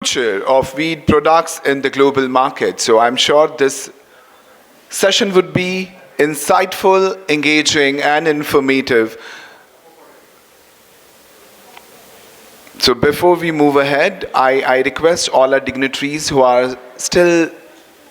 future of wheat products in the global market. So I'm sure this session would be insightful, engaging, and informative. So before we move ahead, I request all our dignitaries who are still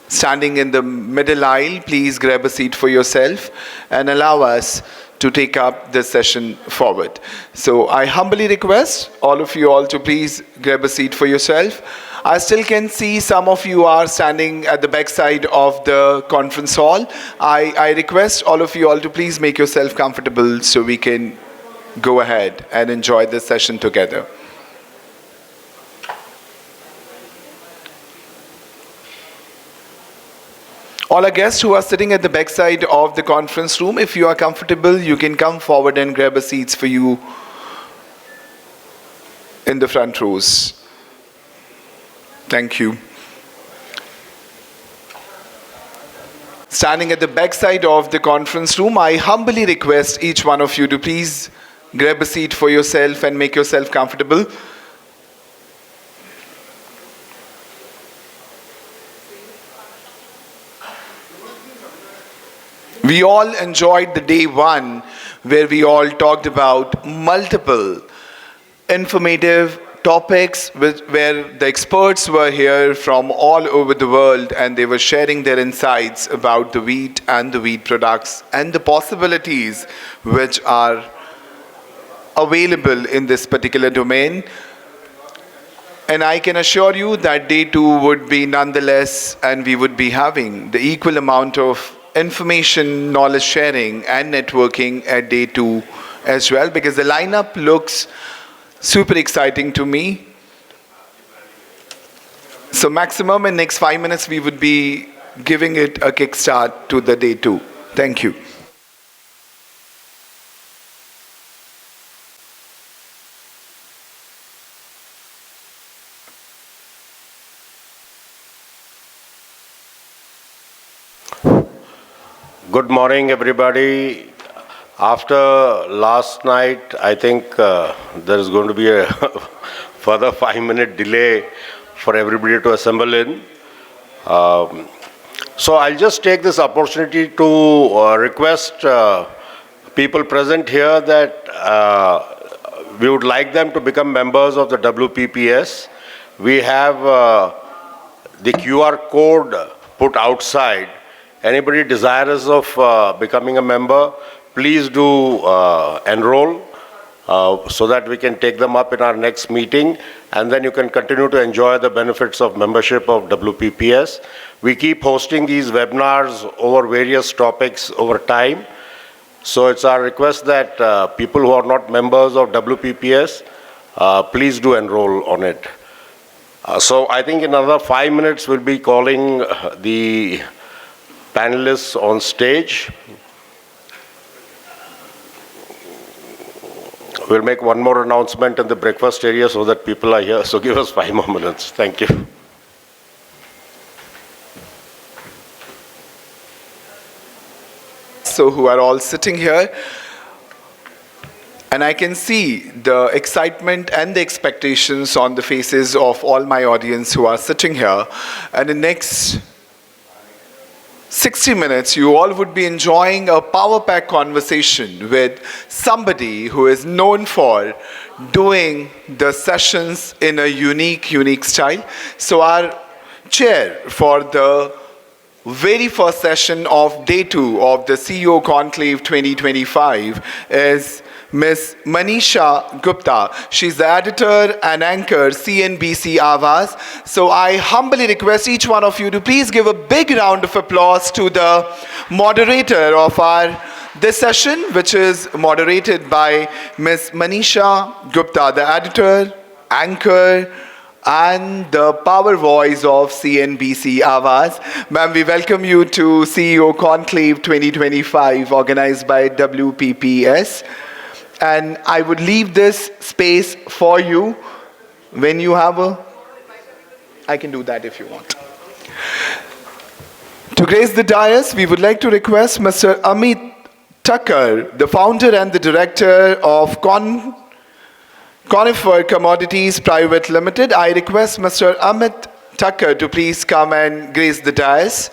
standing in the middle aisle, please grab a seat for yourself and allow us to take up this session forward. So I humbly request all of you all to please grab a seat for yourself. I still can see some of you are standing at the back side of the conference hall. I request all of you all to please make yourself comfortable so we can go ahead and enjoy this session together. All our guests who are sitting at the back side of the conference room, if you are comfortable, you can come forward and grab a seats for you in the front rows. Thank you. Standing at the back side of the conference room, I humbly request each one of you to please grab a seat for yourself and make yourself comfortable. We all enjoyed the day one where we all talked about multiple informative topics where the experts were here from all over the world and they were sharing their insights about the wheat and the wheat products and the possibilities which are available in this particular domain. And I can assure you that day two would be nonetheless, and we would be having the equal amount of information, knowledge sharing, and networking at day two as well, because the lineup looks super exciting to me. So maximum in next 5 minutes, we would be giving it a kickstart to the day two. Thank you. Good morning, everybody. After last night, I think there is going to be a further 5-minute delay for everybody to assemble in. So I'll just take this opportunity to request people present here that we would like them to become members of the WPPS. We have the QR code put outside. Anybody desirous of becoming a member, please do enroll so that we can take them up in our next meeting, and then you can continue to enjoy the benefits of membership of WPPS. We keep hosting these webinars over various topics over time. So it's our request that people who are not members of WPPS, please do enroll on it. So I think in another 5 minutes we'll be calling the panelists on stage. We'll make one more announcement in the breakfast area so that people are here. So give us 5 more minutes. Thank you. So who are all sitting here, and I can see the excitement and the expectations on the faces of all my audience who are sitting here. And in the next 60 minutes, you all would be enjoying a power-packed conversation with somebody who is known for doing the sessions in a unique style. So our chair for the very first session of day two of the CEO Conclave 2025 is Ms. Manisha Gupta. She's the editor and anchor, CNBC Awaaz. So I humbly request each one of you to please give a big round of applause to the moderator of this session, which is moderated by Ms. Manisha Gupta, the editor, anchor, and the power voice of CNBC Awaaz. Ma'am, we welcome you to CEO Conclave 2025, organized by WPPS. And I would leave this space for you when you have I can do that if you want. To grace the dais, we would like to request Mr. Amit Thakkar, the founder and the director of Conifer Commodities Private Limited. I request Mr. Amit Thakkar to please come and grace the dais.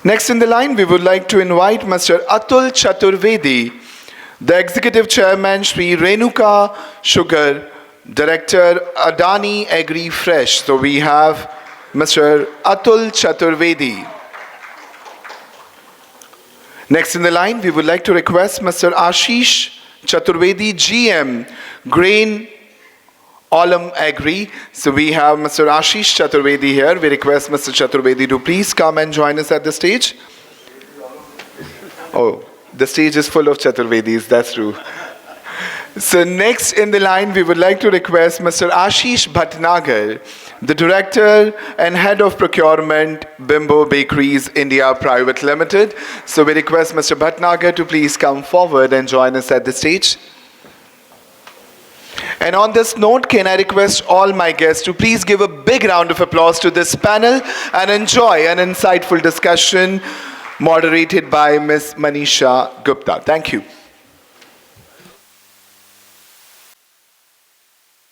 Next in the line, we would like to invite Mr. Atul Chaturvedi, the Executive Chairman, Shri Renuka Sugar, Director, Adani Agri Fresh. So we have Mr. Atul Chaturvedi. Next in the line, we would like to request Mr. Ashish Chaturvedi, GM, Grain Olam Agri. So we have Mr. Ashish Chaturvedi here. We request Mr. Chaturvedi to please come and join us at the stage. Oh, the stage is full of Chaturvedis, that's true. So next in the line, we would like to request Mr. Ashish Bhatnagar, the Director and Head of Procurement, Bimbo Bakeries India Private Limited. So we request Mr. Bhatnagar to please come forward and join us at the stage. And on this note, can I request all my guests to please give a big round of applause to this panel and enjoy an insightful discussion moderated by Ms. Manisha Gupta. Thank you.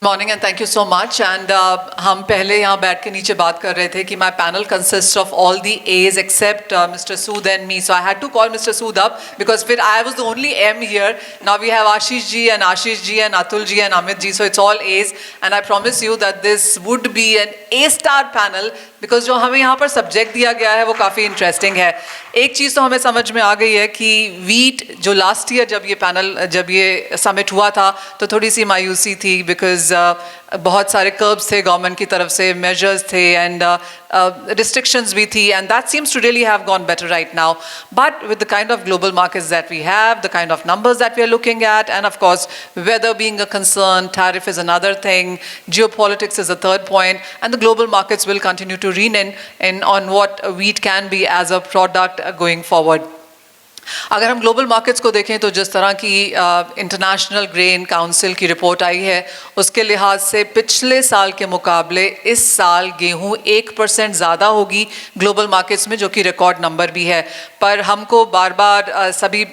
Morning and thank you so much. And हम पहले यहाँ बैठ के नीचे बात कर रहे थे कि my panel consists of all the A's except Mr. Sood and me. So I had to call Mr. Sood up because I was the only M here. Now we have Ashish ji and Ashish ji and Atul ji and Amit ji. So it's all A's. And I promise you that this would be an A-star panel because जो हमें यहाँ पर subject दिया गया है वो काफ़ी interesting है. एक चीज़ तो हमें समझ में आ गई है कि वीट जो लास्ट ईयर जब ये समिट हुआ था तो थोड़ी सी मायूसी थी बिकॉज बहुत सारे कर्ब्स थे गवर्नमेंट की तरफ से, मेजर्स थे एंड restrictions भी थी, and that seems to really have gone better right now. But with the kind of global markets that we have, the kind of numbers that we are looking at, and of course weather being a concern, tariff is another thing, geopolitics is a third point, and the global markets will continue to rein in on what wheat can be as a product going forward. अगर हम global markets को देखें तो जिस तरह की international grain council की report आई है उसके लिहाज से पिछले साल के मुकाबले इस साल गेहूं 1% ज़्यादा होगी ग्लोबल मार्केट्स में, जो कि रिकॉर्ड नंबर भी है. पर हमको बार बार सभी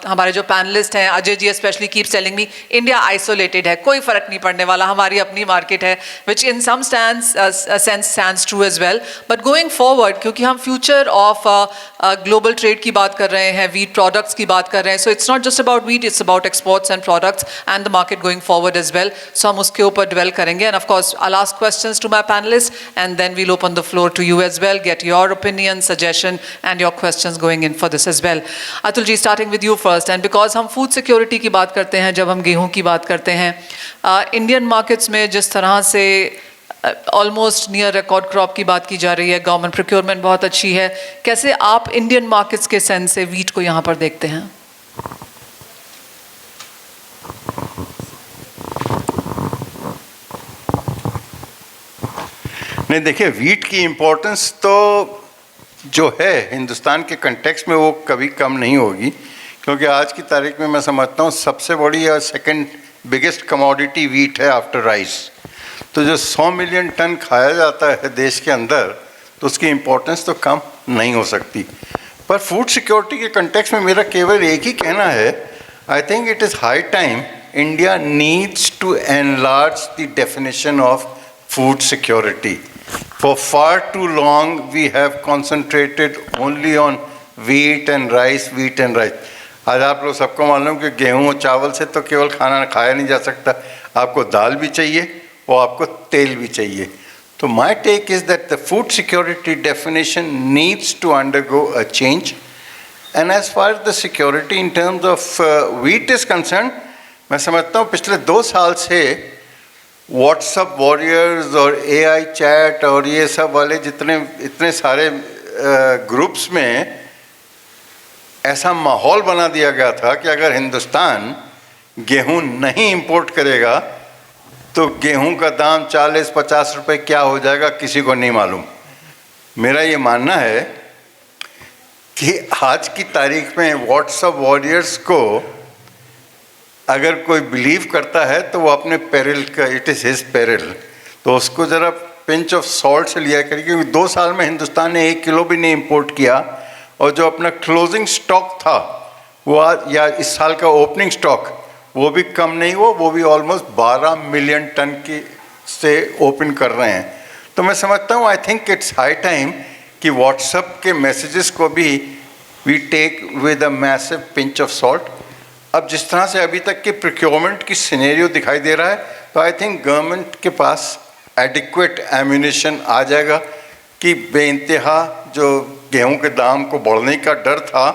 हमारे जो पैनलिस्ट हैं, Ajay ji specially keep telling me India isolated है, कोई फ़र्क नहीं पड़ने वाला, हमारी अपनी मार्केट है, which in some sense stands true as well. But going forward, क्योंकि हम फ्यूचर ऑफ ग्लोबल ट्रेड की बात कर रहे हैं, wheat products की बात कर रहे हैं, so it's not just about wheat, it's about exports and products and the market going forward as well. So हम उसके ऊपर dwell करेंगे, and of course I'll ask questions to my panelists and then we'll open the floor to you as well, get your opinion, suggestion and your questions going in for this as well. Atul ji, starting with you first, and because हम food security की बात करते हैं जब हम गेहूं की बात करते हैं, इंडियन मार्केट्स में जिस तरह से ऑलमोस्ट नियर रिकॉर्ड क्रॉप की बात की जा रही है, गवर्नमेंट प्रोक्योरमेंट बहुत अच्छी है, कैसे आप इंडियन मार्केट्स के सेंस से वीट को यहाँ पर देखते हैं? नहीं, देखिए, वीट की इम्पोर्टेंस तो जो है हिंदुस्तान के कंटेक्स्ट में वो कभी कम नहीं होगी, क्योंकि आज की तारीख में मैं समझता हूँ सबसे बड़ी या सेकंड बिगेस्ट कमोडिटी वीट है आफ्टर राइस. तो जो 100 मिलियन टन खाया जाता है देश के अंदर, तो उसकी इम्पोर्टेंस तो कम नहीं हो सकती. पर फूड सिक्योरिटी के कंटेक्स्ट में मेरा केवल एक ही कहना है, I think it is high time India needs to enlarge the definition of food security. For far too long we have concentrated only on wheat and rice, wheat and rice. आज आप लोग सबको मालूम कि गेहूँ और चावल से तो केवल खाना खाया नहीं जा सकता, आपको दाल भी चाहिए और आपको तेल भी चाहिए. तो my take is that the food security definition needs to undergo a change. And as far the security in terms of wheat is concern, मैं समझता हूँ पिछले 2 साल से व्हाट्सअप वॉरियर्स और AI चैट और ये सब वाले इतने सारे ग्रुप्स में ऐसा माहौल बना दिया गया था कि अगर हिंदुस्तान गेहूँ नहीं इंपोर्ट करेगा तो गेहूं का दाम 40-50 रुपए क्या हो जाएगा किसी को नहीं मालूम. मेरा ये मानना है कि आज की तारीख में व्हाट्सएप वॉरियर्स को अगर कोई बिलीव करता है तो वो अपने पेरिल का, इट इज़ हिज पेरिल, तो उसको ज़रा पिंच ऑफ सॉल्ट से लिया करिए, क्योंकि 2 साल में हिंदुस्तान ने 1 किलो भी नहीं इंपोर्ट किया और जो अपना क्लोजिंग स्टॉक था वो आज, या इस साल का ओपनिंग स्टॉक, वो भी कम नहीं हुआ, वो भी ऑलमोस्ट 12 मिलियन टन की से ओपन कर रहे हैं। तो मैं समझता हूँ I think it's high time कि व्हाट्सएप के मैसेजेस को भी we take with a massive pinch of salt. अब जिस तरह से अभी तक के प्रोक्योरमेंट की सिनेरियो दिखाई दे रहा है, तो आई थिंक गवर्नमेंट के पास एडिक्वेट एम्यूनेशन आ जाएगा कि बेइंतहा जो गेहूं के दाम को बढ़ने का डर था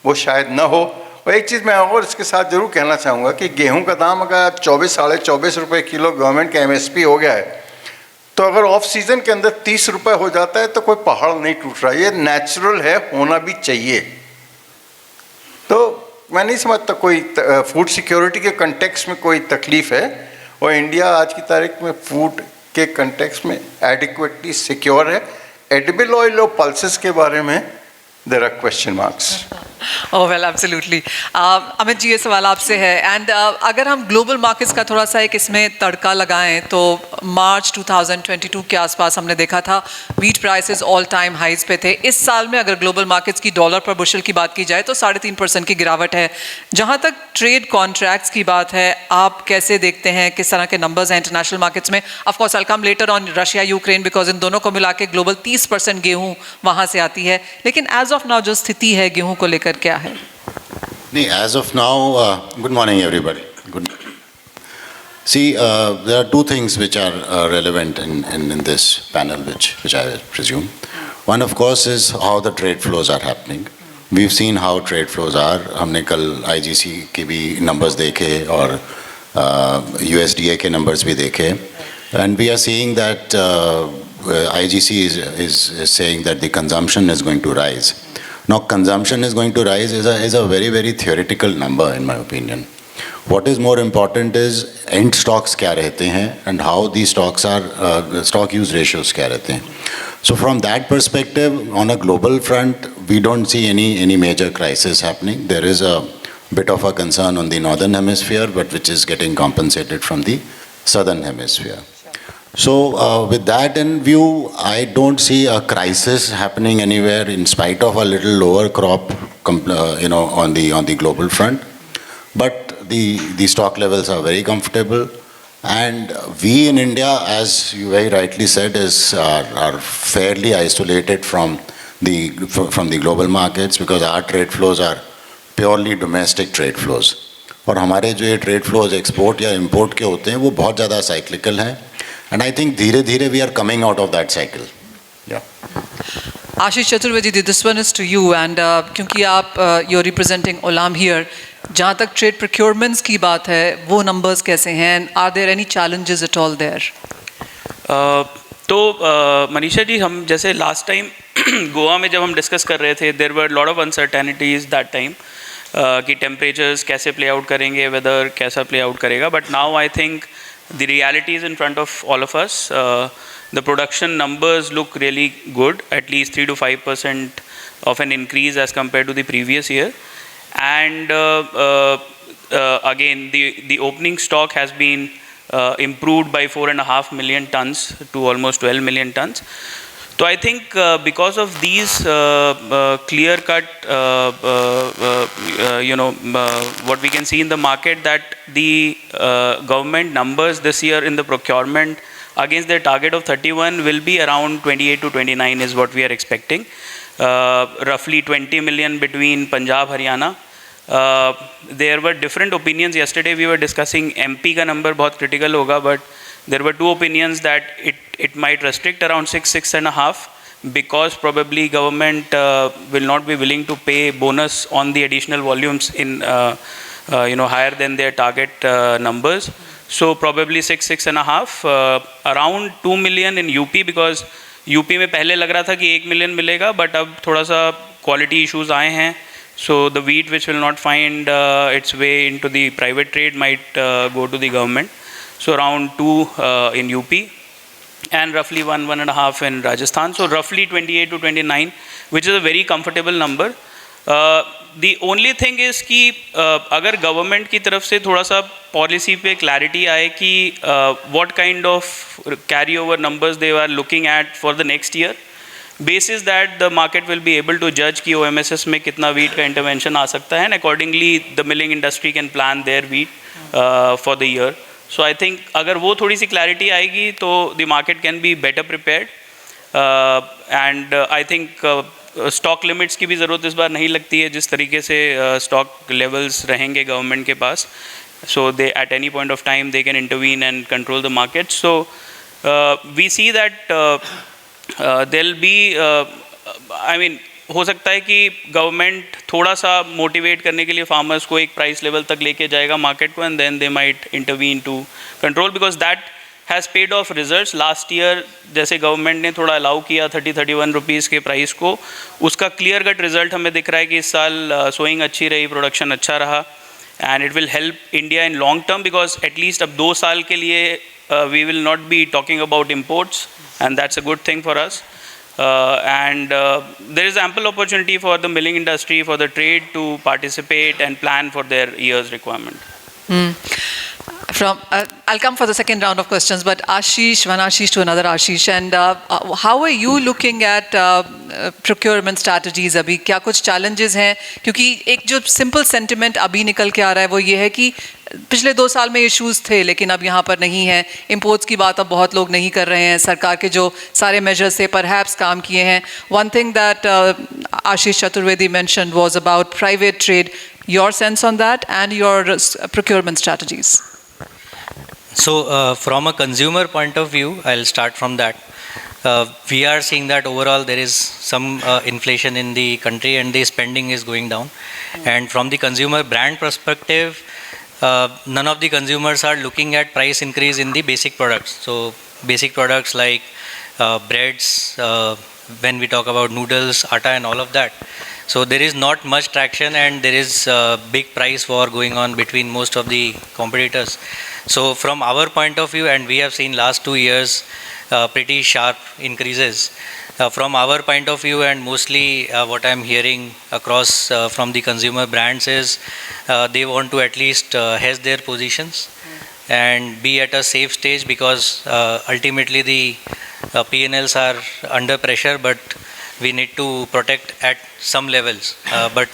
वो शायद न हो। और एक चीज़ मैं और इसके साथ ज़रूर कहना चाहूँगा कि गेहूं का दाम अगर 24 साढ़े 24 रुपये किलो गवर्नमेंट का MSP हो गया है, तो अगर ऑफ सीज़न के अंदर 30 रुपये हो जाता है तो कोई पहाड़ नहीं टूट रहा, ये नेचुरल है, होना भी चाहिए। तो मैं नहीं समझता कोई फूड सिक्योरिटी के कंटेक्स्ट में कोई तकलीफ़ है, और इंडिया आज की तारीख में फूड के कंटेक्स्ट में एडिक्वेटली सिक्योर है। एडिबल ऑयल और पल्सेस के बारे में there are question marks. Oh well absolutely. Amit ji, ये सवाल आपसे है। एंड अगर हम ग्लोबल मार्केट्स का थोड़ा सा एक इसमें तड़का लगाएं तो मार्च 2022 के आसपास हमने देखा था wheat prices all time highs पे थे। इस साल में अगर ग्लोबल मार्केट्स की डॉलर पर बुशल की बात की जाए तो 3.5% की गिरावट है। जहां तक ट्रेड कॉन्ट्रैक्ट्स की बात है, आप कैसे देखते हैं, किस तरह के नंबर्स हैं इंटरनेशनल मार्केट्स में? Of course I will come later on Russia Ukraine, because in दोनों को मिला के ग्लोबल 30% गेहूं वहां से आती है। लेकिन एज ऑफ नाउ जो स्थिति है गेहूं को लेकर क्या है? Nee, as of now, good morning everybody. Good. See, there are two things which are relevant in this panel, which I presume. One, of course, is how the trade flows are happening. We've seen how trade flows are. हमने कल IGC के भी numbers देखे और USDA के numbers भी देखे, and we are seeing that IGC is saying that the consumption is going to rise. Now, consumption is going to rise is a very, very theoretical number in my opinion. What is more important is end stocks क्या रहते हैं and how these stocks are, stock use ratios क्या रहते हैं. So from that perspective, on a global front, we don't see any major crisis happening. There is a bit of a concern on the northern hemisphere, but which is getting compensated from the southern hemisphere. So with that in view, I don't see a crisis happening anywhere in spite of a little lower crop, on the global front. But the stock levels are very comfortable, and we in India, as you very rightly said, are fairly isolated from the global markets because our trade flows are purely domestic trade flows. और हमारे जो ये trade flows export या import के होते हैं वो बहुत ज़्यादा साइक्लिकल हैं. And I think धीरे धीरे we are coming out of that cycle. Yeah. Ashish Chaturvedi, this one is to you, and क्योंकि आप you're representing Olam here, जहाँ तक ट्रेड प्रोक्योरमेंट्स की बात है वो नंबर्स कैसे हैं? Are there any challenges at all there? तो मनीषा जी, हम जैसे लास्ट टाइम गोवा में जब हम डिस्कस कर रहे थे, there were lot of uncertainties that time कि टेम्परेचर्स कैसे प्ले आउट करेंगे, वेदर कैसा प्ले आउट करेगा. But now I think the reality is in front of all of us. The production numbers look really good, at least 3 to 5% of an increase as compared to the previous year. And again, the opening stock has been improved by 4.5 million tons to almost 12 million tons. So I think because of these clear-cut, what we can see in the market, that the government numbers this year in the procurement against their target of 31 will be around 28 to 29 is what we are expecting. Roughly 20 million between Punjab, Haryana. There were different opinions. Yesterday we were discussing MP का number बहुत critical होगा, but there were two opinions that it might restrict around 6.5 because probably government will not be willing to pay bonus on the additional volumes in higher than their target numbers. So probably 6.5 around 2 million in UP, because UP में पहले लग रहा था कि 1 million मिलेगा, but अब थोड़ा सा quality issues आए हैं. So the wheat which will not find its way into the private trade might go to the government. So around 2 in UP and roughly 1.5 in Rajasthan. So roughly 28 to 29, which is a very comfortable number. The only thing is कि अगर government की तरफ से थोड़ा सा policy पे clarity आए कि what kind of carryover numbers they are looking at for the next year, basis that the market will be able to judge कि OMSS में कितना wheat का intervention आ सकता है, and accordingly the milling industry can plan their wheat for the year. So I think अगर वो थोड़ी सी clarity आएगी तो the market can be better prepared. And I think stock limits की भी ज़रूरत इस बार नहीं लगती है जिस तरीके से stock levels रहेंगे government के पास. So they at any point of time they can intervene and control the market. So we see that there'll be I mean हो सकता है कि गवर्नमेंट थोड़ा सा मोटिवेट करने के लिए फार्मर्स को एक प्राइस लेवल तक लेके जाएगा मार्केट को and then they might intervene to control because that has paid off results. Last year जैसे गवर्नमेंट ने थोड़ा अलाउ किया 30-31 रुपीज़ के प्राइस को, उसका क्लियर कट रिजल्ट हमें दिख रहा है कि इस साल सोइंग अच्छी रही, प्रोडक्शन अच्छा रहा and it will help India in long term because at least अब 2 साल के लिए we will not be talking about imports and that's a good thing for us. And there is ample opportunity for the milling industry, for the trade to participate and plan for their year's requirement. I'll come for the second round of questions, but Ashish, one Ashish to another Ashish, and how are you looking at procurement strategies? अभी क्या कुछ challenges हैं? क्योंकि एक जो simple sentiment अभी निकल के आ रहा है वो ये है कि पिछले 2 साल में इश्यूज थे लेकिन अब यहाँ पर नहीं है. इम्पोर्ट्स की बात अब बहुत लोग नहीं कर रहे हैं. सरकार के जो सारे मेजर्स थे परहैप्स काम किए हैं. One thing that Ashish Chaturvedi mentioned was about private trade. Your sense on that and your procurement strategies? So from a consumer point of view, I'll start from that. We are seeing that overall there is some inflation in the country and the spending is going down. And from the consumer brand perspective, none of the consumers are looking at price increase in the basic products. So basic products like breads, when we talk about noodles, atta and all of that. So there is not much traction and there is a big price war going on between most of the competitors. So from our point of view, and we have seen last 2 years pretty sharp increases. From our point of view and mostly what I'm hearing across from the consumer brands is they want to at least hedge their positions and be at a safe stage because ultimately the P&Ls are under pressure, but we need to protect at some levels. But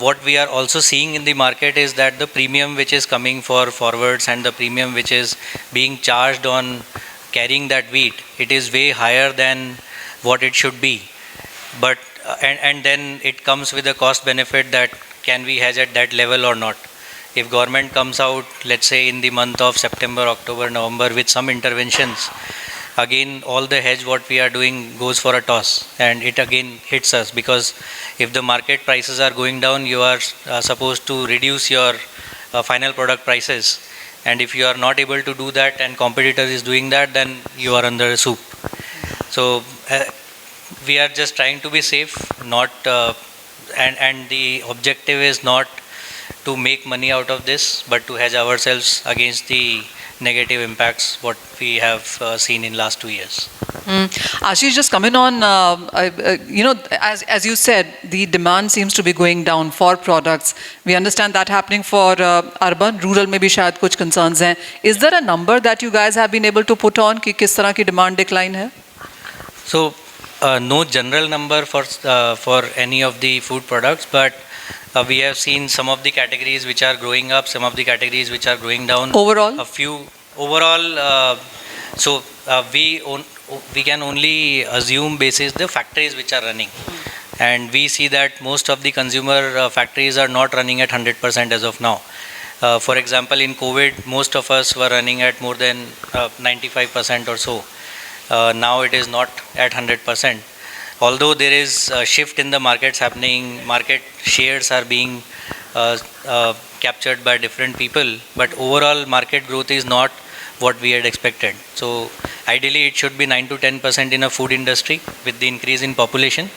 what we are also seeing in the market is that the premium which is coming for forwards and the premium which is being charged on carrying that wheat, it is way higher than what it should be. But and then it comes with a cost benefit that can we hedge at that level or not. If government comes out, let's say in the month of September, October, November with some interventions, again all the hedge what we are doing goes for a toss and it again hits us because if the market prices are going down, you are supposed to reduce your final product prices, and if you are not able to do that and competitor is doing that, then you are under soup. So we are just trying to be safe, not and the objective is not to make money out of this but to hedge ourselves against the negative impacts what we have seen in last 2 years. Ashish, just coming on, as you said, the demand seems to be going down for products. We understand that happening for urban, rural में भी शायद कुछ concerns हैं. Is there a number that you guys have been able to put on कि किस तरह की demand decline है? So no general number for any of the food products, but we have seen some of the categories which are growing up, some of the categories which are going down. Overall? A few overall. So we can only assume basis the factories which are running, and we see that most of the consumer factories are not running at 100% as of now. For example, in COVID, most of us were running at more than 95% or so. Now it is not at 100%. Although there is a shift in the markets happening, market shares are being captured by different people, but overall market growth is not what we had expected. So ideally it should be 9 to 10% in a food industry with the increase in population,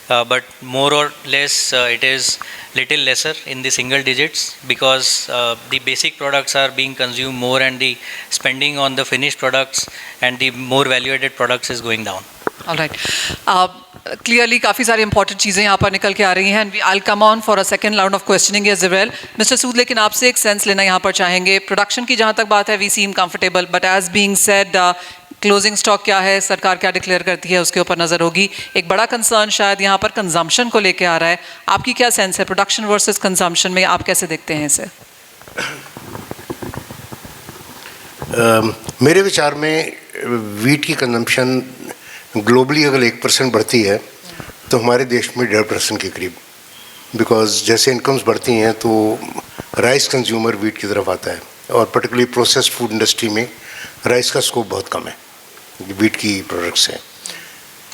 but more or less it is little lesser in the single digits because the basic products are being consumed more and the spending on the finished products and the more value added products is going down. All right. Clearly काफ़ी सारी important चीज़ें यहाँ पर निकल के आ रही हैं and I'll come on for a second round of questioning as well. Mr. Sood, लेकिन आपसे एक सेंस लेना यहाँ पर चाहेंगे. प्रोडक्शन की जहाँ तक बात है we seem comfortable, but as being said, closing stock क्या है, सरकार क्या डिक्लेयर करती है, उसके ऊपर नज़र होगी. एक बड़ा कंसर्न शायद यहाँ पर कंजम्पशन को लेके आ रहा है. आपकी क्या सेंस है प्रोडक्शन वर्सेस कंजम्पशन में, आप कैसे देखते हैं इसे? मेरे विचार में वीट की कंजम्पशन ग्लोबली अगर 1% बढ़ती है तो हमारे देश में 1.5% के करीब, बिकॉज जैसे इनकम्स बढ़ती हैं तो राइस कंज्यूमर वीट की तरफ आता है, और पर्टिकुलरली प्रोसेस्ड फूड इंडस्ट्री में राइस का स्कोप बहुत कम है, वीट की प्रोडक्ट्स हैं।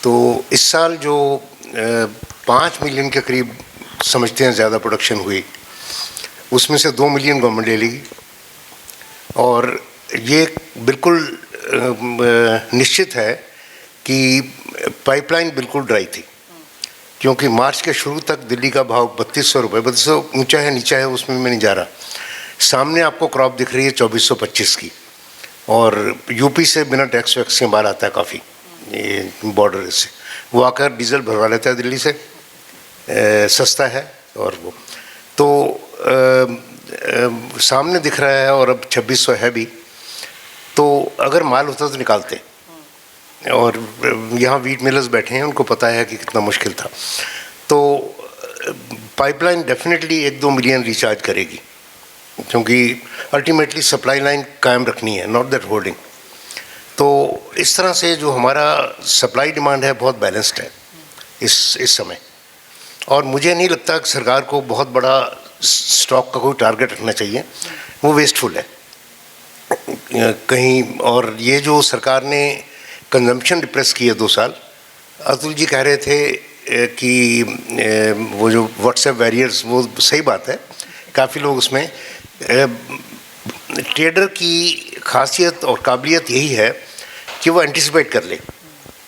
तो इस साल जो 5 मिलियन के करीब समझते हैं ज़्यादा प्रोडक्शन हुई, उसमें से 2 मिलियन गवर्नमेंट ले लेगी, और ये बिल्कुल निश्चित है कि पाइपलाइन बिल्कुल ड्राई थी, क्योंकि मार्च के शुरू तक दिल्ली का भाव 3200 रुपये, 3200 ऊंचा है नीचा है उसमें मैं नहीं जा रहा, सामने आपको क्रॉप दिख रही है 2425 की, और यूपी से बिना टैक्स वैक्स के माल आता है काफ़ी, ये बॉर्डर से वो आकर डीजल भरवा लेता है दिल्ली से, सस्ता है, और वो तो सामने दिख रहा है, और अब 2600 है भी, तो अगर माल होता तो निकालते, और यहाँ वीट मिलर्स बैठे हैं, उनको पता है कि कितना मुश्किल था। तो पाइपलाइन डेफिनेटली 1-2 मिलियन रिचार्ज करेगी, क्योंकि अल्टीमेटली सप्लाई लाइन कायम रखनी है, नॉट दैट होल्डिंग। तो इस तरह से जो हमारा सप्लाई डिमांड है बहुत बैलेंस्ड है इस समय, और मुझे नहीं लगता कि सरकार को बहुत बड़ा स्टॉक का कोई टारगेट रखना चाहिए, वो वेस्टफुल है कहीं। और ये जो सरकार ने कंजम्पशन डिप्रेस की है 2 साल, अतुल जी कह रहे थे कि वो जो व्हाट्सएप वैरियर्स, वो सही बात है, काफ़ी लोग उसमें, ट्रेडर की खासियत और काबिलियत यही है कि वो एंटिसिपेट कर ले,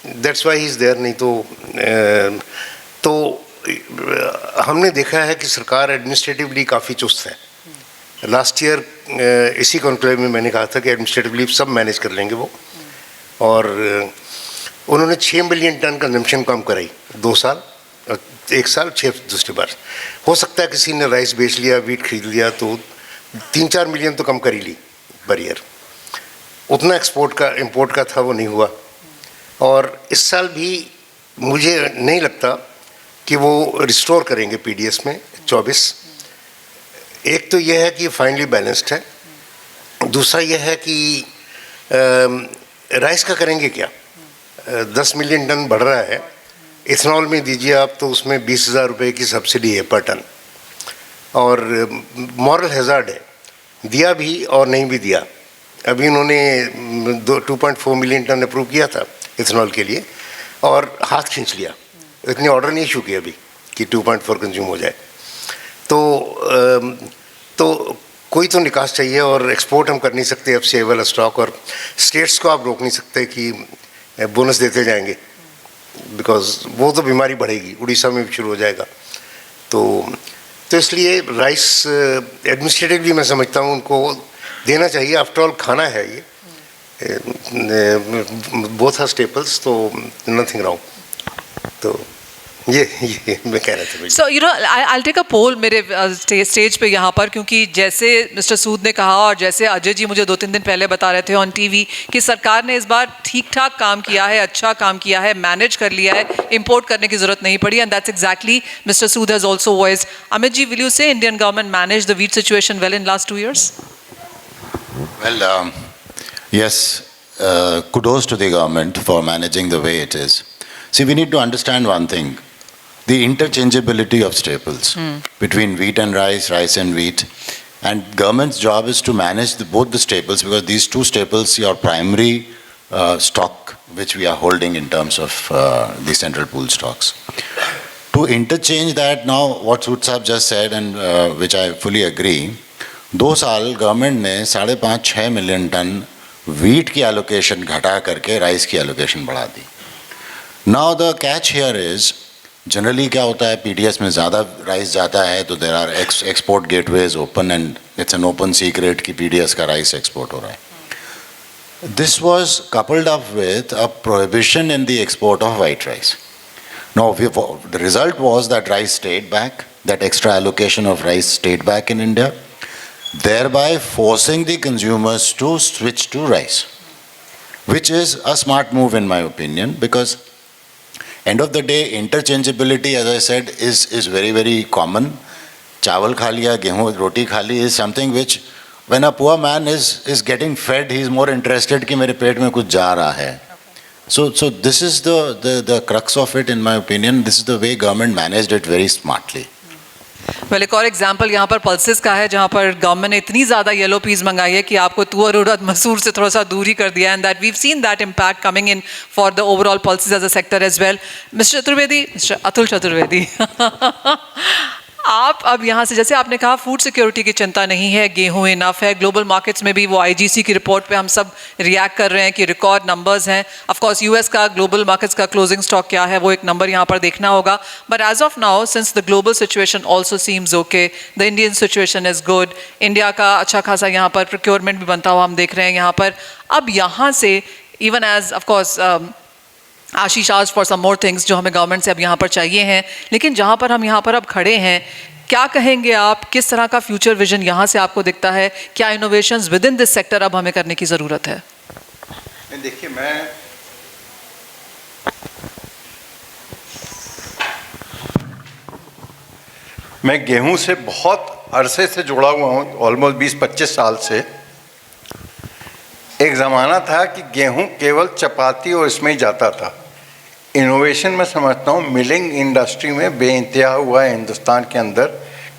that's why he is there. नहीं तो हमने देखा है कि सरकार एडमिनिस्ट्रेटिवली काफ़ी चुस्त है। लास्ट ईयर इसी कॉन्क्लेव में मैंने कहा था कि एडमिनिस्ट्रेटिवली सब मैनेज कर लेंगे वो, और उन्होंने 6 मिलियन टन कंजम्पशन कम कराई 2 साल, 1 साल 6 दूसरी बार। हो सकता है किसी ने राइस बेच लिया, वीट खरीद लिया, तो 3-4 मिलियन तो कम कर ही ली पर ईयर। उतना एक्सपोर्ट का इंपोर्ट का था वो नहीं हुआ, और इस साल भी मुझे नहीं लगता कि वो रिस्टोर करेंगे पीडीएस में 24। एक तो यह है कि फाइनली बैलेंस्ड है, दूसरा यह है कि राइस का करेंगे क्या। 10 मिलियन टन बढ़ रहा है, इथेनॉल में दीजिए आप तो उसमें 20,000 रुपये की सब्सिडी है पर टन, और मॉरल हैज़ार्ड है, दिया भी और नहीं भी दिया। अभी उन्होंने 2.4 मिलियन टन अप्रूव किया था इथेनॉल के लिए, और हाथ खींच लिया, इतने ऑर्डर नहीं इशू किए अभी कि 2.4 कंज्यूम हो जाए। तो कोई तो निकास चाहिए, और एक्सपोर्ट हम कर नहीं सकते एफसीआई वाला स्टॉक, और स्टेट्स को आप रोक नहीं सकते कि बोनस देते जाएंगे, बिकॉज वो तो बीमारी बढ़ेगी, उड़ीसा में भी शुरू हो जाएगा। तो इसलिए राइस एडमिनिस्ट्रेटिवली मैं समझता हूँ उनको देना चाहिए, आफ्टर ऑल खाना है ये, बोथ आर स्टेपल्स, तो नथिंग रॉन्ग। तो ये मैं कह रहा था। So you know, I'll take a poll मेरे स्टेज पे यहाँ पर, क्योंकि जैसे मिस्टर सूद ने कहा और जैसे अजय जी मुझे 2-3 दिन पहले बता रहे थे ऑन टीवी कि सरकार ने इस बार ठीक ठाक काम किया है, अच्छा काम किया है, मैनेज कर लिया है, इंपोर्ट करने की जरूरत नहीं पड़ी, and that's exactly mister Sood has also voiced. Amit ji, will you say Indian government manage the wheat situation well in last 2 years? Well, yes, kudos to the government for managing the way it is. See, we need to understand one thing. The interchangeability of staples between wheat and rice, rice and wheat, and government's job is to manage both the staples, because these two staples are primary stock which we are holding in terms of the central pool stocks. To interchange that, now what Sood Sahab just said, and which I fully agree, 2 साल government ने 5.5-6 million ton wheat की allocation घटा करके rice की allocation बढ़ा दी। Now the catch here is, generally क्या होता है, पीडीएस में ज़्यादा राइस जाता है तो there are export gateways open, and it's an open secret कि पीडीएस का राइस एक्सपोर्ट हो रहा है। This was coupled up with a prohibition in the export of white rice. Now the result was that rice stayed back, that extra allocation of rice stayed back in India, thereby forcing the consumers to switch to rice, which is a smart move in my opinion, because end of the day interchangeability, as I said, is very very common. Chawal kha liya, gehu roti kha li is something which when a poor man is getting fed, he is more interested कि मेरे पेट में कुछ जा रहा है. So this is the crux of it, in my opinion. This is the way government managed it very smartly. Well एक और example यहाँ पर पल्सेस का है, जहाँ पर गवर्नमेंट ने इतनी ज़्यादा येलो पीस मंगाई है कि आपको तुअर उड़द मसूर से थोड़ा सा दूर ही कर दिया, and that we've seen that impact coming in for the overall pulses as a sector as well. Mister Chaturvedi, mister Atul Chaturvedi, आप अब यहाँ से, जैसे आपने कहा फूड सिक्योरिटी की चिंता नहीं है, गेहूं इनफ है, ग्लोबल मार्केट्स में भी वो आईजीसी की रिपोर्ट पे हम सब रिएक्ट कर रहे हैं कि रिकॉर्ड नंबर्स हैं. ऑफ कोर्स यूएस का ग्लोबल मार्केट्स का क्लोजिंग स्टॉक क्या है वो एक नंबर यहाँ पर देखना होगा, but as of now since the global situation also seems okay, the Indian situation is good, India का अच्छा खासा यहाँ पर प्रोक्योरमेंट भी बनता हुआ हम देख रहे हैं यहाँ पर. अब यहाँ से इवन एज ऑफ कोर्स आशीष आज फॉर सम मोर थिंग्स जो हमें गवर्नमेंट से अब यहाँ पर चाहिए हैं, लेकिन जहाँ पर हम यहाँ पर अब खड़े हैं, क्या कहेंगे आप, किस तरह का फ्यूचर विजन यहाँ से आपको दिखता है? क्या innovations with in this sector अब हमें करने की ज़रूरत है? देखिए, मैं गेहूं से बहुत अरसे से जुड़ा हुआ हूँ, ऑलमोस्ट 20-25 साल से. एक ज़माना था कि गेहूं केवल चपाती और इसमें ही जाता था. इनोवेशन मैं समझता हूँ मिलिंग इंडस्ट्री में बेइंतहा हुआ है हिंदुस्तान के अंदर.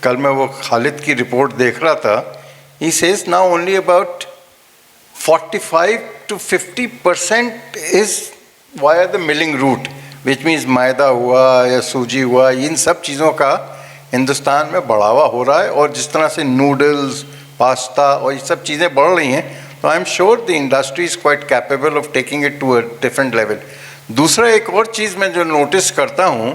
कल मैं वो खालिद की रिपोर्ट देख रहा था. He says now only about 45 to 50% is via the milling route, which means मैदा हुआ या सूजी हुआ, इन सब चीज़ों का हिंदुस्तान में बढ़ावा हो रहा है. और जिस तरह से नूडल्स, पास्ता और ये सब चीज़ें बढ़ रही हैं, तो I am sure the industry is quite capable of taking it to a different level. दूसरा एक और चीज़ मैं जो नोटिस करता हूँ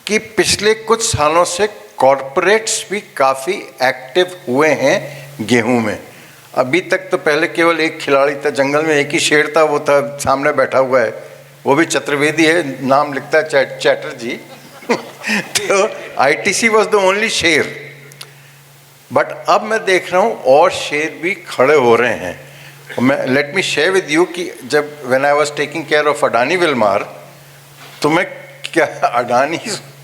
कि पिछले कुछ सालों से कॉरपोरेट्स भी काफ़ी एक्टिव हुए हैं गेहूं में. अभी तक तो पहले केवल एक खिलाड़ी था, जंगल में एक ही शेर था, वो था सामने बैठा हुआ है, वो भी चतुर्वेदी है, नाम लिखता है चैटर्जी. तो आईटीसी वॉज द ओनली शेर. बट अब मैं देख रहा हूँ और शेर भी खड़े हो रहे हैं. मैं let me share with you कि जब when I was taking care of Adani Wilmar, तो मैं क्या अडानी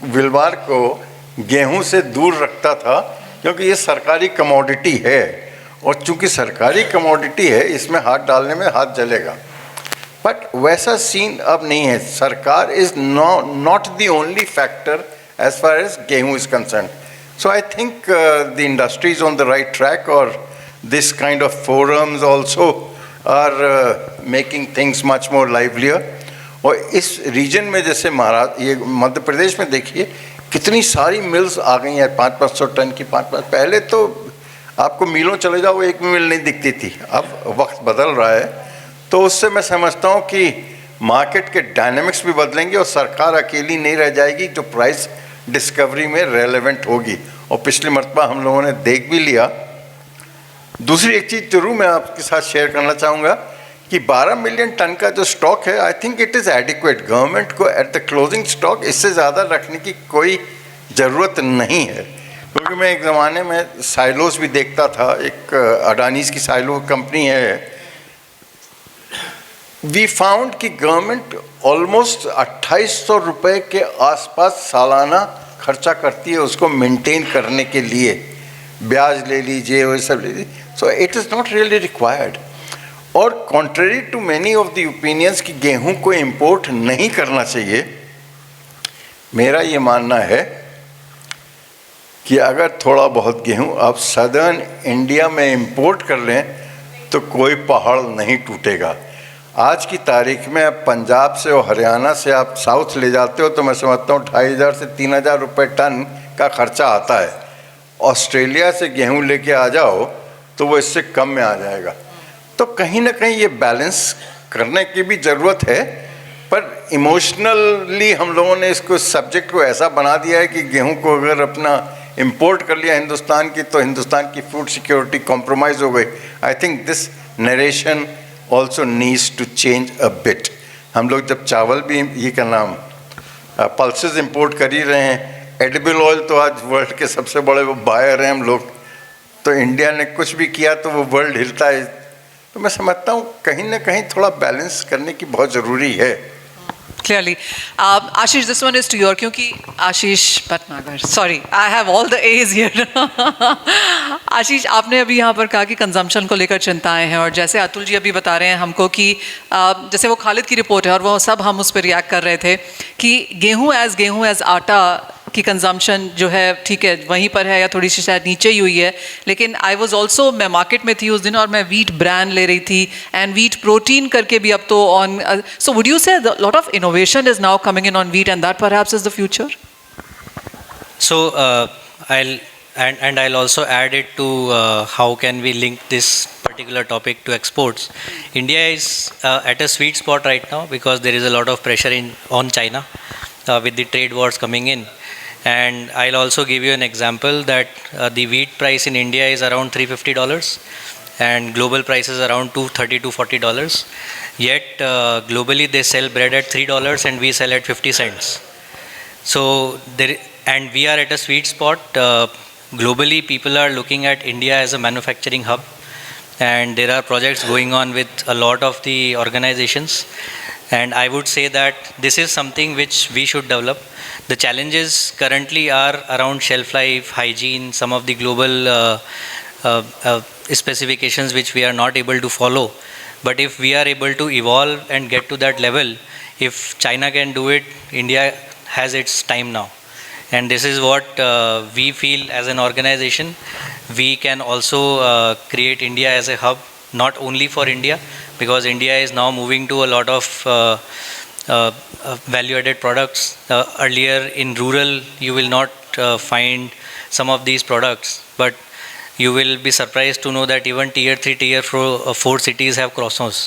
विलमार को गेहूं से दूर रखता था, क्योंकि ये सरकारी कमोडिटी है, और चूंकि सरकारी कमोडिटी है इसमें हाथ डालने में हाथ जलेगा. बट वैसा सीन अब नहीं है. सरकार is not the only factor as far as गेहूं is concern. So I think the industry is on the right track, or this kind of forums also are making things much more livelier. और इस reason में जैसे महाराज ये मध्य प्रदेश में देखिए कितनी सारी मिल्स आ गई हैं 500-500 टन की. 5-5 पहले तो आपको मीलों चले जाओ एक मिल नहीं दिखती थी. अब वक्त बदल रहा है, तो उससे मैं समझता हूँ कि मार्केट के डायनेमिक्स भी बदलेंगे और सरकार अकेली नहीं रह जाएगी जो प्राइस डिस्कवरी में रेलेवेंट होगी. और पिछली मरतबा हम लोगों ने देख भी लिया. दूसरी एक चीज़ जरूर मैं आपके साथ शेयर करना चाहूँगा कि 12 मिलियन टन का जो स्टॉक है, I think it is adequate. Government को एट द क्लोजिंग स्टॉक इससे ज़्यादा रखने की कोई ज़रूरत नहीं है. क्योंकि मैं एक ज़माने में साइलोस भी देखता था, एक अडानीज की साइलो कंपनी है. वी फाउंड कि गवर्नमेंट ऑलमोस्ट 2800 रुपये के आसपास सालाना खर्चा करती है उसको मेंटेन करने के लिए. ब्याज ले लीजिए, वो सब ले लीजिए. So it is not really required. और contrary to many of the opinions कि गेहूं को इंपोर्ट नहीं करना चाहिए, मेरा ये मानना है कि अगर थोड़ा बहुत गेहूं आप सदर्न इंडिया में इंपोर्ट कर लें तो कोई पहाड़ नहीं टूटेगा. आज की तारीख में अब पंजाब से और हरियाणा से आप साउथ ले जाते हो तो मैं समझता हूँ 2500 से 3000 रुपये टन का खर्चा आता है. ऑस्ट्रेलिया से गेहूं लेके आ जाओ तो वो इससे कम में आ जाएगा. तो कहीं ना कहीं ये बैलेंस करने की भी ज़रूरत है. पर इमोशनली हम लोगों ने इसको सब्जेक्ट को ऐसा बना दिया है कि गेहूं को अगर अपना इंपोर्ट कर लिया हिंदुस्तान की तो हिंदुस्तान की फूड सिक्योरिटी कॉम्प्रोमाइज़ हो गई. I think this narration also needs to change a bit. हम लोग जब चावल भी ये क्या नाम पल्सेस इंपोर्ट कर ही रहे हैं, एडिबल ऑयल तो आज वर्ल्ड के सबसे बड़े बायर हैं हम लोग, तो इंडिया ने कुछ भी किया तो वो वर्ल्ड हिलता है. तो मैं समझता हूँ कहीं ना कहीं थोड़ा बैलेंस करने की बहुत ज़रूरी है. Clearly. Ashish, this one is to your, क्योंकि Ashish Bhatnagar, sorry, I have all the A's here. आशीष, आपने अभी यहाँ पर कहा कि कंजम्पशन को लेकर चिंताएं हैं, और जैसे अतुल जी अभी बता रहे हैं हमको कि जैसे वो खालिद की रिपोर्ट है और वो सब हम उस पर रिएक्ट कर रहे थे कि गेहूँ एज आटा की कंजम्पशन जो है ठीक है वहीं पर है या थोड़ी सी शायद नीचे ही हुई है, लेकिन आई वाज आल्सो, मैं मार्केट में थी उस दिन और मैं वीट ब्रांड ले रही थी एंड वीट प्रोटीन करके भी अब तो ऑन, सो वुड यू से lot of innovation is now coming in on wheat and that perhaps is the future? So I'll also add it to how can we link this particular topic to exports. India is at a sweet spot right now because there is a lot of pressure on China with the trade wars coming in. And I'll also give you an example that the wheat price in India is around $350 and global price is around $230 to $40. Yet globally they sell bread at $3 and we sell at 50 cents. So and we are at a sweet spot. Globally people are looking at India as a manufacturing hub, and there are projects going on with a lot of the organizations, and I would say that this is something which we should develop. The challenges currently are around shelf life, hygiene, some of the global specifications which we are not able to follow. But if we are able to evolve and get to that level, if China can do it, India has its time now. And this is what we feel as an organization. We can also create India as a hub, not only for India, because India is now moving to a lot of value-added products. Earlier in rural, you will not find some of these products, but you will be surprised to know that even tier 3, tier 4 cities have croissants.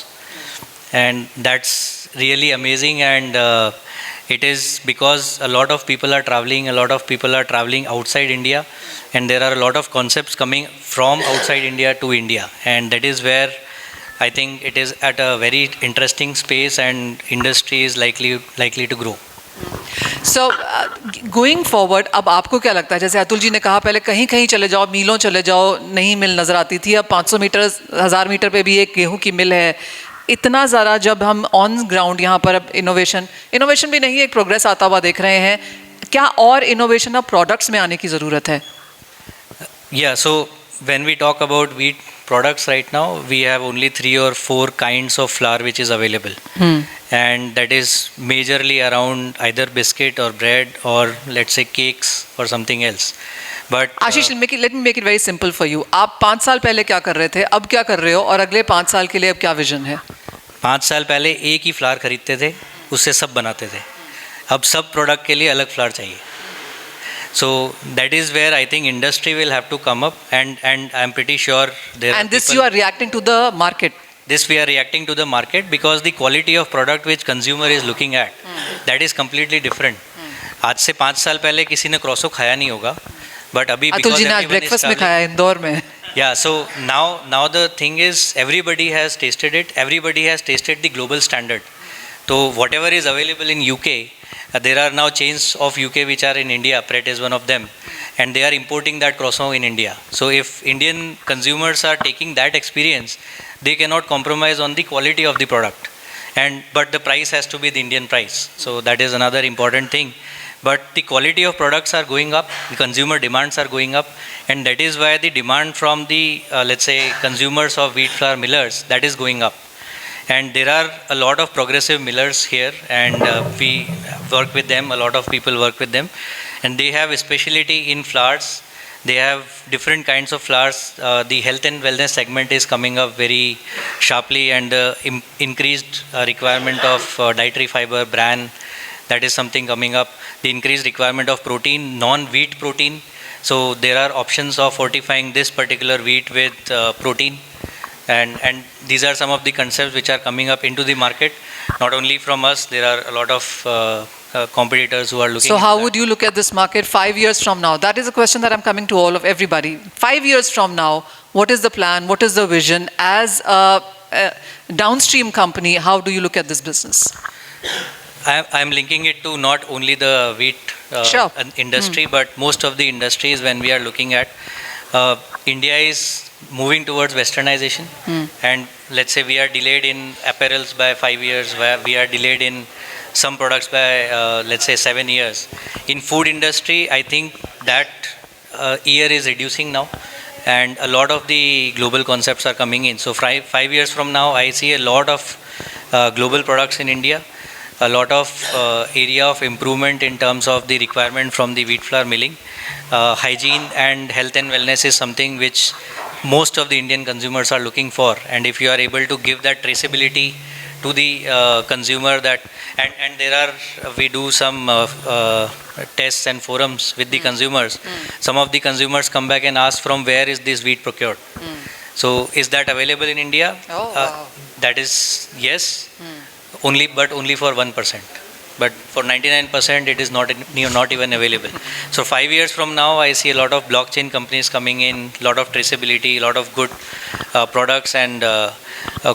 And that's really amazing, and it is because a lot of people are traveling outside India, and there are a lot of concepts coming from outside India to India, and that is where I think it is at a very interesting space and industry is likely to grow. So going forward, अब आपको क्या लगता है, जैसे अतुल जी ने कहा पहले कहीं कहीं चले जाओ, मीलों चले जाओ, नहीं मिल नज़र आती थी, अब 500 मीटर 1000 मीटर पे भी एक गेहूं की मिल है, इतना ज़्यादा जब हम ऑन ग्राउंड यहाँ पर अब इनोवेशन भी नहीं है, एक प्रोग्रेस आता हुआ देख रहे हैं, क्या और इनोवेशन अब प्रोडक्ट्स में आने की ज़रूरत है? Yeah, so when we talk about wheat products right now, we have only 3 or 4 kinds of flour which is available. And that is majorly around either biscuit or bread or let's say cakes or something else. But Ashish, let me make it very simple for you. आप 5 साल पहले क्या कर रहे थे, अब क्या कर रहे हो, और अगले 5 साल के लिए अब क्या विजन है? 5 साल पहले एक ही फ्लावर खरीदते थे, उससे सब बनाते थे. अब सब प्रोडक्ट के लिए अलग फ्लावर चाहिए. So that is where I think industry will have to come up, and I'm pretty sure there are And this people, you are reacting to the market. This we are reacting to the market because the quality of product which consumer is looking at, that is completely different. आज से 5 साल पहले किसी ने croissant खाया नहीं होगा, but अभी अतुल जी ने आज ब्रेकफास्ट में खाया इंदौर में. Yeah, so now the thing is everybody has tasted it. Everybody has tasted the global standard. So whatever is available in UK, there are now chains of UK which are in India. Pret is one of them, and they are importing that croissant in India. So if Indian consumers are taking that experience, they cannot compromise on the quality of the product. But the price has to be the Indian price. So that is another important thing. But the quality of products are going up, the consumer demands are going up, and that is why the demand from the, let's say, consumers of wheat flour millers, that is going up. And there are a lot of progressive millers here, and we work with them, a lot of people work with them, and they have a specialty in flours. They have different kinds of flours. The health and wellness segment is coming up very sharply, and increased requirement of dietary fiber, bran, that is something coming up. The increased requirement of protein, non-wheat protein. So there are options of fortifying this particular wheat with protein. And these are some of the concepts which are coming up into the market. Not only from us, there are a lot of competitors who are looking. So how that. would you look at this market 5 years from now? That is a question that I'm coming to all of everybody. 5 years from now, what is the plan? What is the vision? As a downstream company, how do you look at this business? I'm linking it to not only the wheat industry, but most of the industries. When we are looking at India is moving towards westernization, and let's say we are delayed in apparels by 5 years, where we are delayed in some products by let's say 7 years. In food industry, I think that year is reducing now, and a lot of the global concepts are coming in. So 5 years from now, I see a lot of global products in India, a lot of area of improvement in terms of the requirement from the wheat flour milling. Hygiene and health and wellness is something which most of the Indian consumers are looking for, and if you are able to give that traceability to the consumer, that and there are we do some tests and forums with the consumers. Some of the consumers come back and ask from where is this wheat procured. So is that available in India? Oh, wow. That is yes, only for 1%. But for 99% it is not even available. So 5 years from now, I see a lot of blockchain companies coming in, lot of traceability, lot of good products and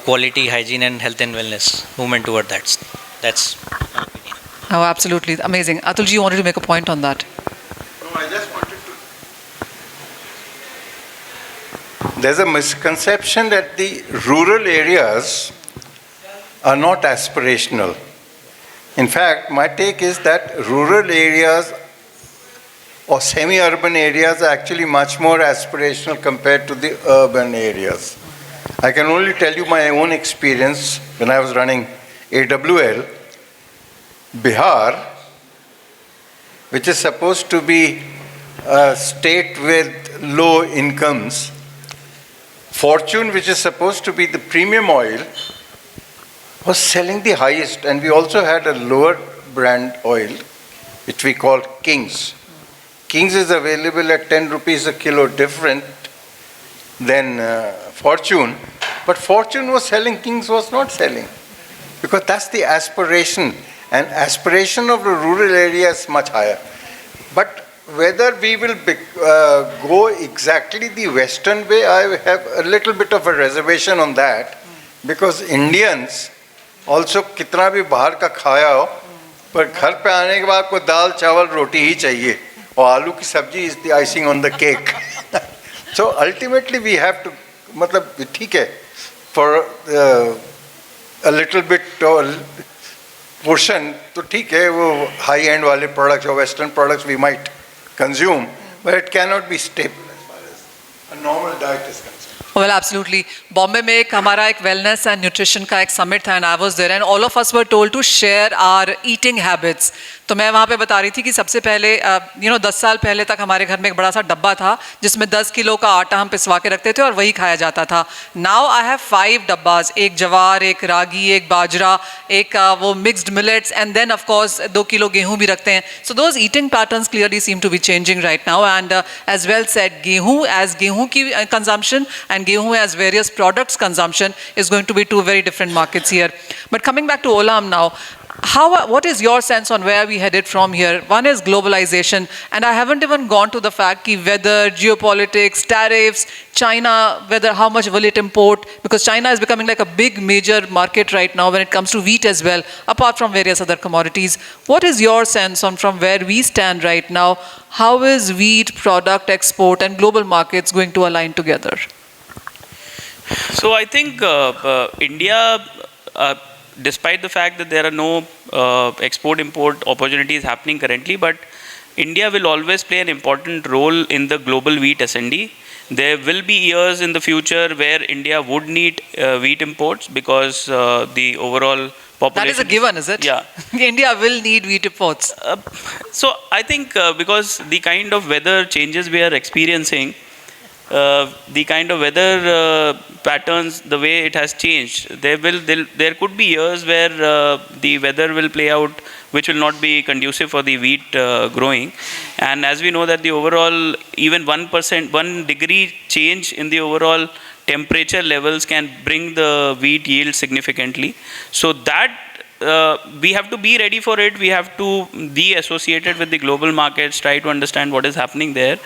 quality, hygiene and health and wellness movement toward that. That's my opinion. Oh, absolutely. Amazing. Atulji, you wanted to make a point on that. No, I just wanted to... There's a misconception that the rural areas are not aspirational. In fact, my take is that rural areas or semi-urban areas are actually much more aspirational compared to the urban areas. I can only tell you my own experience when I was running AWL. Bihar, which is supposed to be a state with low incomes, Fortune, which is supposed to be the premium oil, was selling the highest, and we also had a lower brand oil, which we call Kings. Kings is available at 10 rupees a kilo, different than Fortune, but Fortune was selling, Kings was not selling, because that's the aspiration, and aspiration of the rural area is much higher. But whether we will go exactly the Western way, I have a little bit of a reservation on that, because Indians also कितना भी बाहर का खाया हो, पर घर पे आने के बाद कोई दाल चावल रोटी ही चाहिए, और आलू की सब्जी is the icing on the cake. So ultimately we have to, मतलब ठीक है, for a little bit portion तो ठीक है, वो high end वाले products or Western products we might consume, but it cannot be staple as far as a normal diet is concerned. Well, absolutely. Bombay में एक हमारा एक wellness and nutrition का एक summit था, and I was there, and all of us were told to share our eating habits. तो मैं वहाँ पे बता रही थी कि सबसे पहले 10 साल पहले तक हमारे घर में एक बड़ा सा डब्बा था जिसमें 10 किलो का आटा हम पिसवा के रखते थे और वही खाया जाता था. Now I have 5 डब्बास, एक जवार, एक रागी, एक बाजरा, एक वो mixed millets, and then of course 2 kilo गेहूं भी रखते हैं. So those eating patterns clearly seem to be changing right now, and as well said, गेहूं की consumption and गेहूं as various products consumption is going to be two very different markets here. But coming back to Olam now, what is your sense on where we headed from here? One is globalization, and I haven't even gone to the fact that whether geopolitics, tariffs, China, whether how much will it import, because China is becoming like a big major market right now when it comes to wheat as well, apart from various other commodities. What is your sense on from where we stand right now? How is wheat product export and global markets going to align together? So I think India, despite the fact that there are no export-import opportunities happening currently, but India will always play an important role in the global wheat S&D. There will be years in the future where India would need wheat imports because the overall population... That is a given, is it? Yeah. India will need wheat imports. So I think because the kind of weather changes we are experiencing, the kind of weather patterns, the way it has changed, there could be years where the weather will play out which will not be conducive for the wheat growing. And as we know that the overall, even 1 degree change in the overall temperature levels can bring the wheat yield significantly. So that we have to be ready for it. We have to be associated with the global markets, try to understand what is happening there.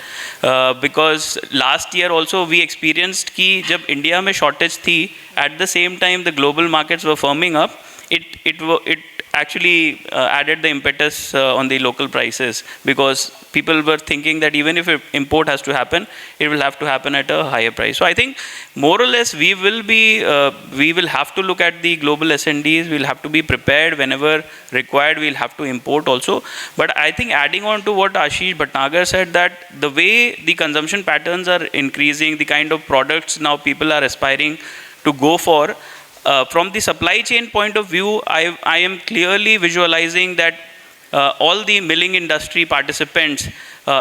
Because last year also we experienced कि जब India में shortage थी, at the same time the global markets were firming up. It actually added the impetus on the local prices, because people were thinking that even if import has to happen, it will have to happen at a higher price. So I think more or less we will have to look at the global S&Ds. We'll have to be prepared whenever required. We'll have to import also. But I think adding on to what Ashish Bhatnagar said, that the way the consumption patterns are increasing, the kind of products now people are aspiring to go for, from the supply chain point of view, I am clearly visualizing that all the milling industry participants,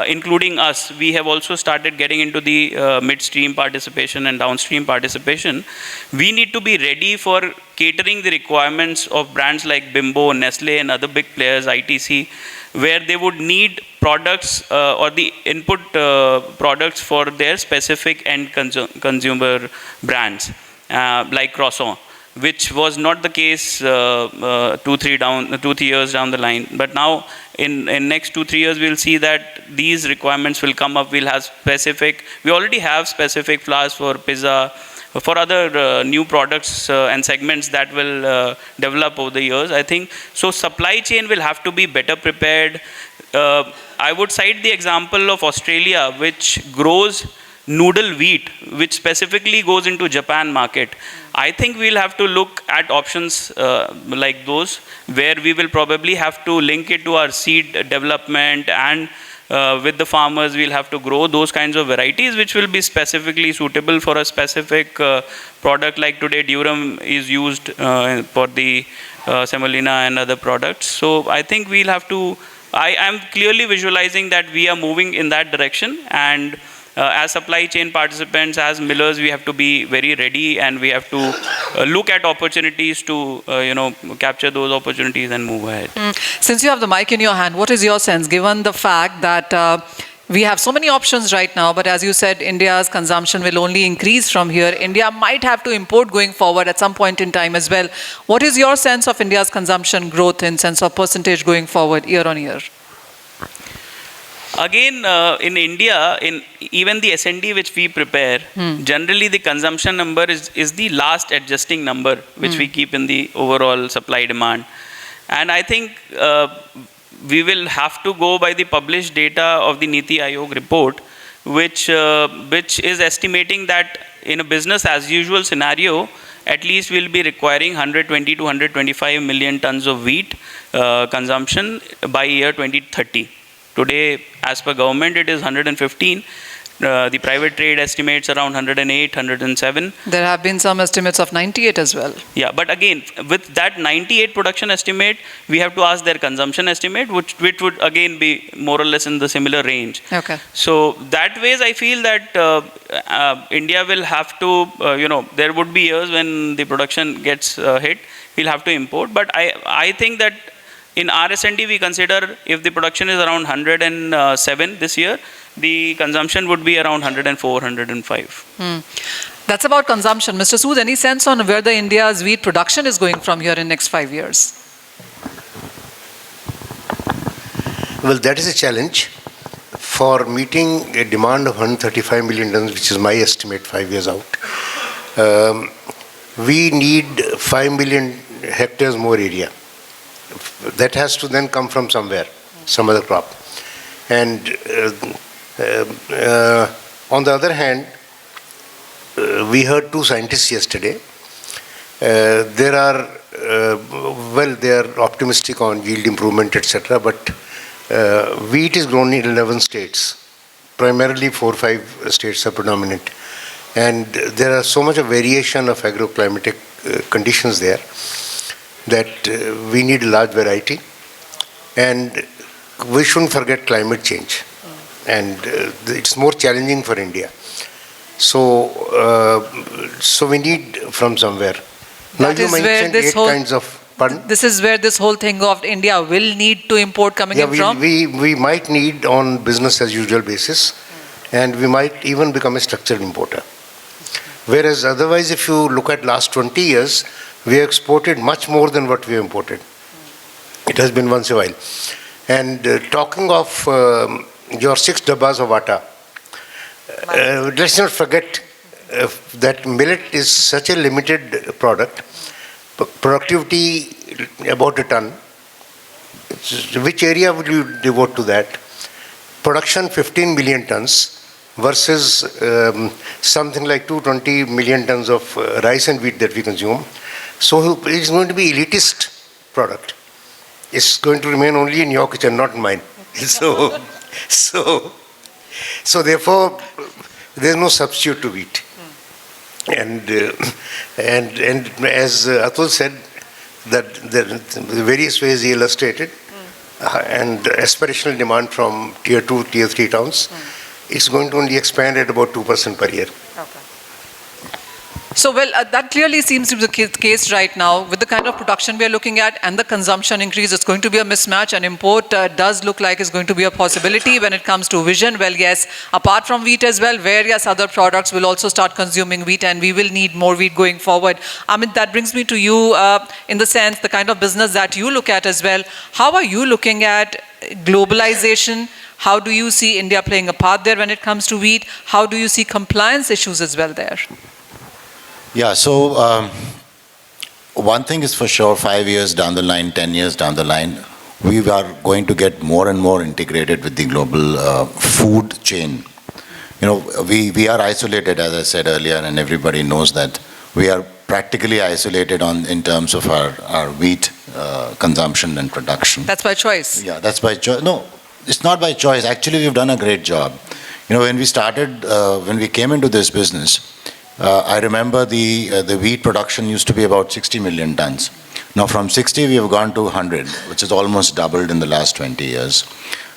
including us, we have also started getting into the midstream participation and downstream participation. We need to be ready for catering the requirements of brands like Bimbo, Nestle and other big players, ITC, where they would need products or the input products for their specific end consumer brands, like croissant, which was not the case 2-3 years down the line. But now in next 2-3 years, we'll see that these requirements will come up. We'll have we already have specific flours for pizza, for other new products and segments that will develop over the years. I think so supply chain will have to be better prepared. I would cite the example of Australia, which grows noodle wheat, which specifically goes into Japan market. I think we'll have to look at options like those, where we will probably have to link it to our seed development, and with the farmers we'll have to grow those kinds of varieties which will be specifically suitable for a specific product. Like today durum is used for the semolina and other products. So I think we'll have to, I am clearly visualizing that we are moving in that direction, and as supply chain participants, as millers, we have to be very ready, and we have to look at opportunities to capture those opportunities and move ahead. Since you have the mic in your hand, what is your sense, given the fact that we have so many options right now, but as you said, India's consumption will only increase from here. India might have to import going forward at some point in time as well. What is your sense of India's consumption growth in sense of percentage going forward year on year? Again, in India, in even the S&D which we prepare, generally the consumption number is the last adjusting number which we keep in the overall supply demand. And I think we will have to go by the published data of the Niti Aayog report, which is estimating that in a business as usual scenario, at least we'll be requiring 120 to 125 million tons of wheat consumption by year 2030. Today, as per government, it is 115. The private trade estimates around 108, 107. There have been some estimates of 98 as well. Yeah, but again, with that 98 production estimate, we have to ask their consumption estimate, which would again be more or less in the similar range. Okay. So that ways, I feel that India will have to, there would be years when the production gets hit, we'll have to import. But I think that in RS&D, we consider if the production is around 107 this year, the consumption would be around 104, 105. That's about consumption. Mr. Sood, any sense on where the India's wheat production is going from here in next 5 years? Well, that is a challenge. For meeting a demand of 135 million tons, which is my estimate 5 years out, we need 5 million hectares more area. That has to then come from somewhere, some other crop. And on the other hand, we heard two scientists yesterday. They are optimistic on yield improvement, etc. But wheat is grown in 11 states. Primarily 4 or 5 states are predominant. And there are so much of variation of agroclimatic conditions there, that we need a large variety, and we shouldn't forget climate change, and it's more challenging for India. So we need from somewhere. Now you mentioned 8 kinds of, pardon? This is where this whole thing of India will need to import coming in from? We might need on business as usual basis, and we might even become a structured importer. Whereas otherwise, if you look at last 20 years, we exported much more than what we imported. It has been once a while. And talking of your 6 dabbas of atta, let's not forget that millet is such a limited product. Productivity about a ton. Which area would you devote to that? Production 15 million tons versus something like 220 million tons of rice and wheat that we consume. So it's going to be elitist product. It's going to remain only in your kitchen, not in mine. So therefore, there's no substitute to wheat. And as Atul said, that the various ways he illustrated, and aspirational demand from tier 2, tier 3 towns, it's going to only expand at about 2% per year. So, well, that clearly seems to be the case right now. With the kind of production we are looking at and the consumption increase, it's going to be a mismatch, and import does look like it's going to be a possibility when it comes to vision. Well, yes, apart from wheat as well, various other products will also start consuming wheat, and we will need more wheat going forward. I mean, that brings me to you in the sense, the kind of business that you look at as well. How are you looking at globalization? How do you see India playing a part there when it comes to wheat? How do you see compliance issues as well there? Yeah, so one thing is for sure, 5 years down the line, 10 years down the line, we are going to get more and more integrated with the global food chain. You know, we are isolated, as I said earlier, and everybody knows that we are practically isolated in terms of our wheat consumption and production. That's by choice. Yeah, that's by choice. No, it's not by choice. Actually, we've done a great job. You know, when we started, when we came into this business, I remember the wheat production used to be about 60 million tons. Now from 60 we have gone to 100, which is almost doubled in the last 20 years.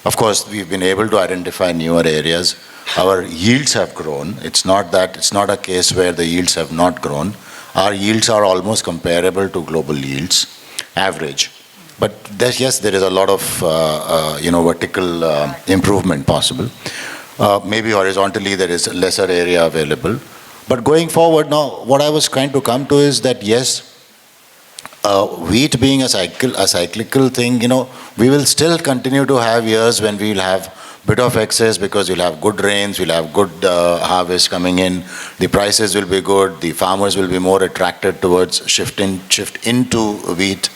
Of course, we've been able to identify newer areas. Our yields have grown. It's not a case where the yields have not grown. Our yields are almost comparable to global yields, average. But yes, there is a lot of vertical improvement possible. Maybe horizontally there is lesser area available. But going forward now, what I was trying to come to is that yes, wheat being a cyclical thing, you know, we will still continue to have years when we will have bit of excess because we'll have good rains, we'll have good harvest coming in, the prices will be good, the farmers will be more attracted towards shift into wheat.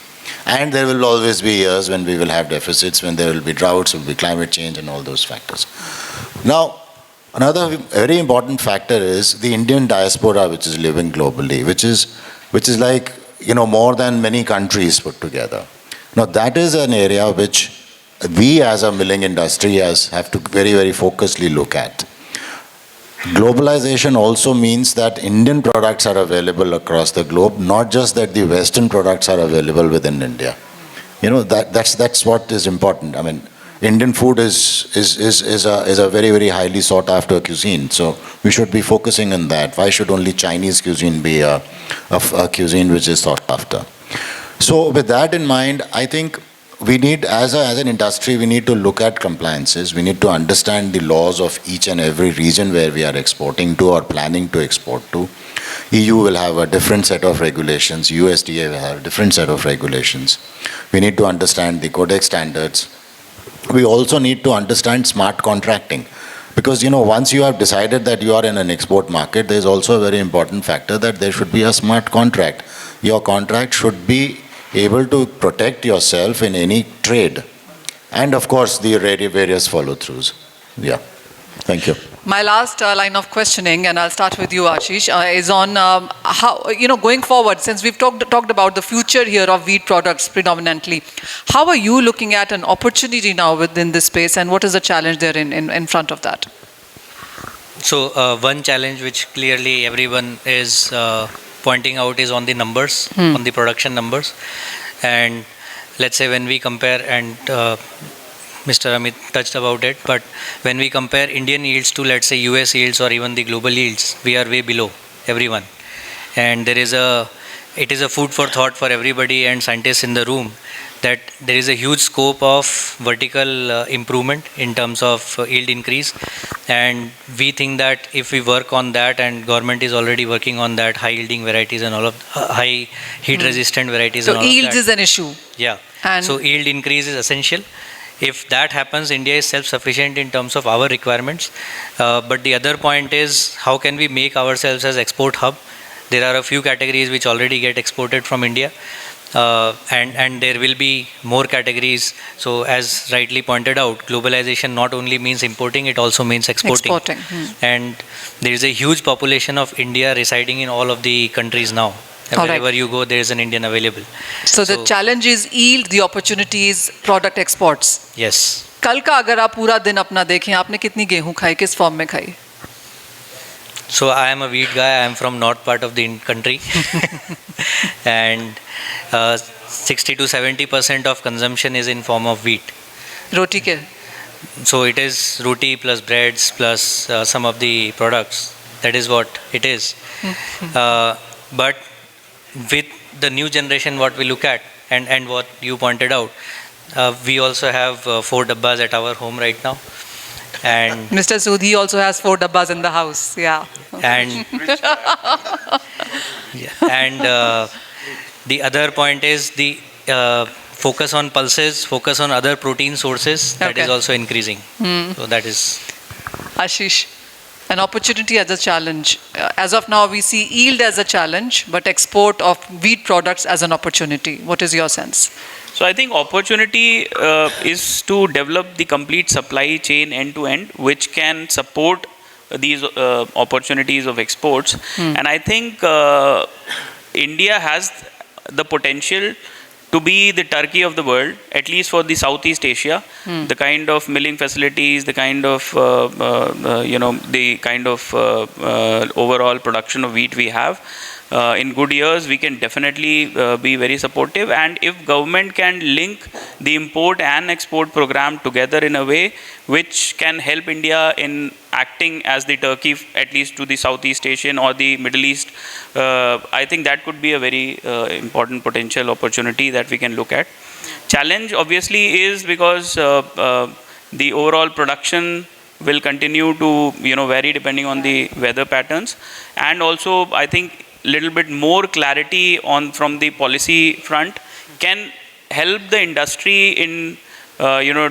And there will always be years when we will have deficits, when there will be droughts, will be climate change and all those factors. Now, another very important factor is the Indian diaspora, which is living globally, which is like, you know, more than many countries put together. Now that is an area which we as a milling industry have to very, very focusedly look at. Globalization also means that Indian products are available across the globe, not just that the Western products are available within India. You know, that's what is important. I mean, Indian food is a very, very highly sought after cuisine. So we should be focusing on that. Why should only Chinese cuisine be a cuisine which is sought after? So with that in mind, I think we need, as an industry, we need to look at compliances. We need to understand the laws of each and every region where we are exporting to or planning to export to. EU will have a different set of regulations. USDA will have a different set of regulations. We need to understand the Codex standards. We also need to understand smart contracting, because, you know, once you have decided that you are in an export market, there is also a very important factor that there should be a smart contract. Your contract should be able to protect yourself in any trade, and of course the various follow-throughs. Yeah, thank you. My last line of questioning, and I'll start with you, Ashish, is on how, you know, going forward, since we've talked about the future here of wheat products predominantly, how are you looking at an opportunity now within this space, and what is the challenge there in front of that? So one challenge which clearly everyone is pointing out is on the numbers, on the production numbers. And let's say when we compare, and Mr. Amit touched about it, but when we compare Indian yields to, let's say, US yields or even the global yields, we are way below everyone. And it is a food for thought for everybody and scientists in the room, that there is a huge scope of vertical improvement in terms of yield increase. And we think that if we work on that, and government is already working on that, high yielding varieties and all of high heat resistant varieties. So and all yields of that, is an issue. Yeah. And so yield increase is essential. If that happens, India is self-sufficient in terms of our requirements. But the other point is, how can we make ourselves as export hub? There are a few categories which already get exported from India. and there will be more categories. So as rightly pointed out, globalization not only means importing, it also means exporting. And there is a huge population of India residing in all of the countries now. All right. Wherever you go, there is an Indian available. So the challenge is yield, the opportunity is product exports. Yes. कल का अगर आप पूरा दिन अपना देखें, आपने कितनी गेहूं खाई, किस फॉर्म में खाई? So I am a wheat guy. I am from north part of the country, and 60 to 70% of consumption is in form of wheat. रोटी के? So it is roti plus breads plus some of the products. That is what it is. But with the new generation, what we look at, and what you pointed out, we also have 4 dabbas at our home right now. And Mr. Sood, he also has 4 dabbas in the house. Yeah. and the other point is the focus on pulses, focus on other protein sources. That is Okay. also increasing. So that is. Ashish, an opportunity as a challenge. As of now, we see yield as a challenge, but export of wheat products as an opportunity. What is your sense? So I think opportunity is to develop the complete supply chain end to end, which can support these opportunities of exports. And I think India has the potential to be the Turkey of the world, at least for the Southeast Asia. The kind of milling facilities, the kind of the kind of overall production of wheat we have. In good years, we can definitely be very supportive, and if government can link the import and export program together in a way which can help India in acting as the Turkey, at least to the Southeast Asian or the Middle East, I think that could be a very important potential opportunity that we can look at. Challenge obviously is because the overall production will continue to vary depending on the weather patterns, and also I think little bit more clarity from the policy front can help the industry in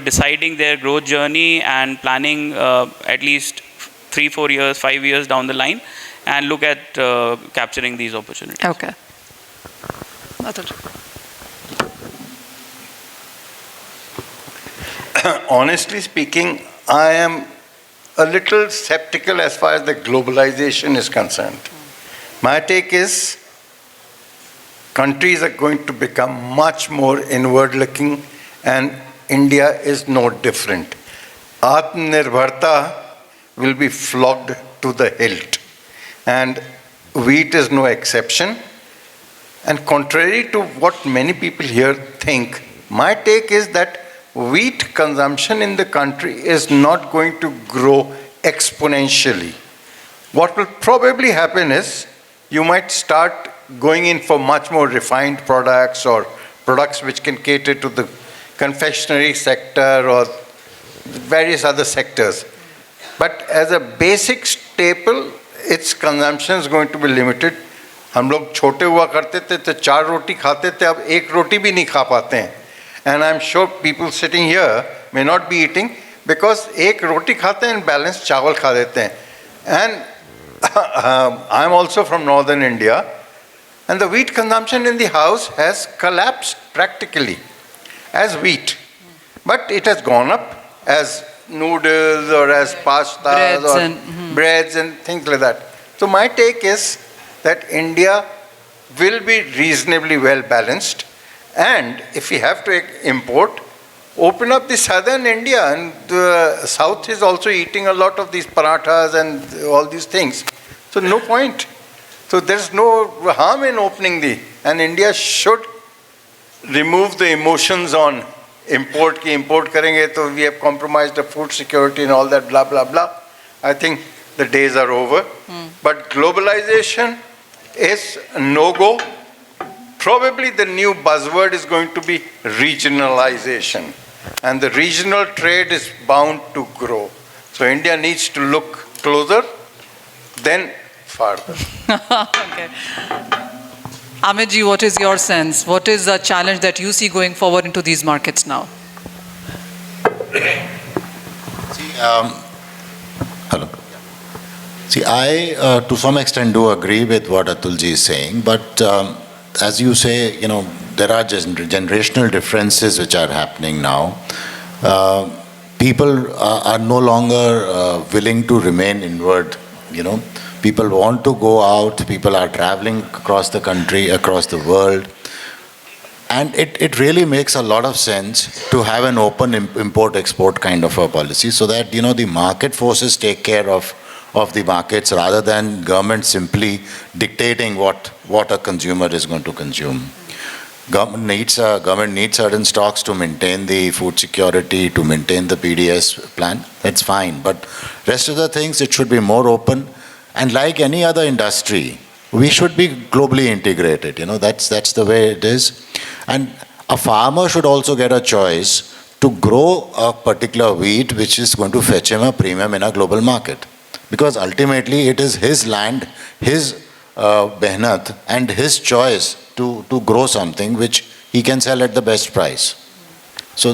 deciding their growth journey and planning at least 3-4 years, 5 years down the line, and look at capturing these opportunities. Okay. Honestly speaking, I am a little skeptical as far as the globalization is concerned. My take is countries are going to become much more inward looking, and India is no different. Atmanirbharta will be flogged to the hilt, and wheat is no exception. And contrary to what many people here think, my take is that wheat consumption in the country is not going to grow exponentially. What will probably happen is you might start going in for much more refined products or products which can cater to the confectionery sector or various other sectors. But as a basic staple, its consumption is going to be limited. हम लोग छोटे हुआ करते थे तो 4 रोटी खाते थे, अब 1 रोटी भी नहीं खा पाते हैं. And I'm sure people sitting here may not be eating because 1 रोटी खाते हैं and balance चावल खा देते हैं. And I'm also from northern India, and the wheat consumption in the house has collapsed practically as wheat. But it has gone up as noodles or as pastas or breads and things like that. So my take is that India will be reasonably well balanced, and if we have to import, open up the southern India, and the south is also eating a lot of these parathas and all these things. So no point. So there's no harm in opening and India should remove the emotions on import ki import karenge to we have compromised the food security and all that blah blah blah. I think the days are over. But globalization is a no-go. Probably the new buzzword is going to be regionalization, and the regional trade is bound to grow. So India needs to look closer, then farther. Okay. Amit ji, what is your sense? What is the challenge that you see going forward into these markets now? See, hello. See, I to some extent do agree with what Atulji is saying, but as you say, there are generational differences which are happening now. People are no longer willing to remain inward, People want to go out, people are traveling across the country, across the world. And it really makes a lot of sense to have an open import-export kind of a policy so that, the market forces take care of the markets rather than government simply dictating what a consumer is going to consume. Government needs certain stocks to maintain the food security, to maintain the PDS plan. That's fine. But rest of the things, it should be more open. And like any other industry, we should be globally integrated. That's the way it is. And a farmer should also get a choice to grow a particular wheat which is going to fetch him a premium in a global market. Because ultimately it is his land, his mehnat and his choice to grow something which he can sell at the best price. So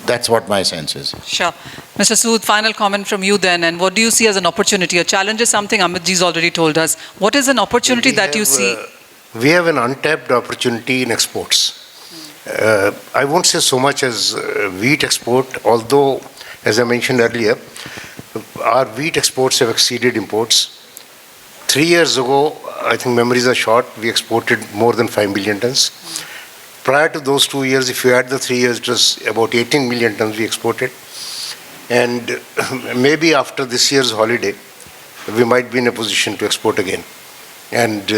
that's what my sense is. Sure. Mr. Sood, final comment from you then, and what do you see as an opportunity? A challenge is something Amitji's already told us. What is an opportunity that you see? We have an untapped opportunity in exports. I won't say so much as wheat export, although, as I mentioned earlier, our wheat exports have exceeded imports. 3 years ago, I think memories are short, we exported more than 5 million tons. Prior to those 2 years, if you add the 3 years, it was about 18 million tons we exported. And maybe after this year's holiday, we might be in a position to export again. And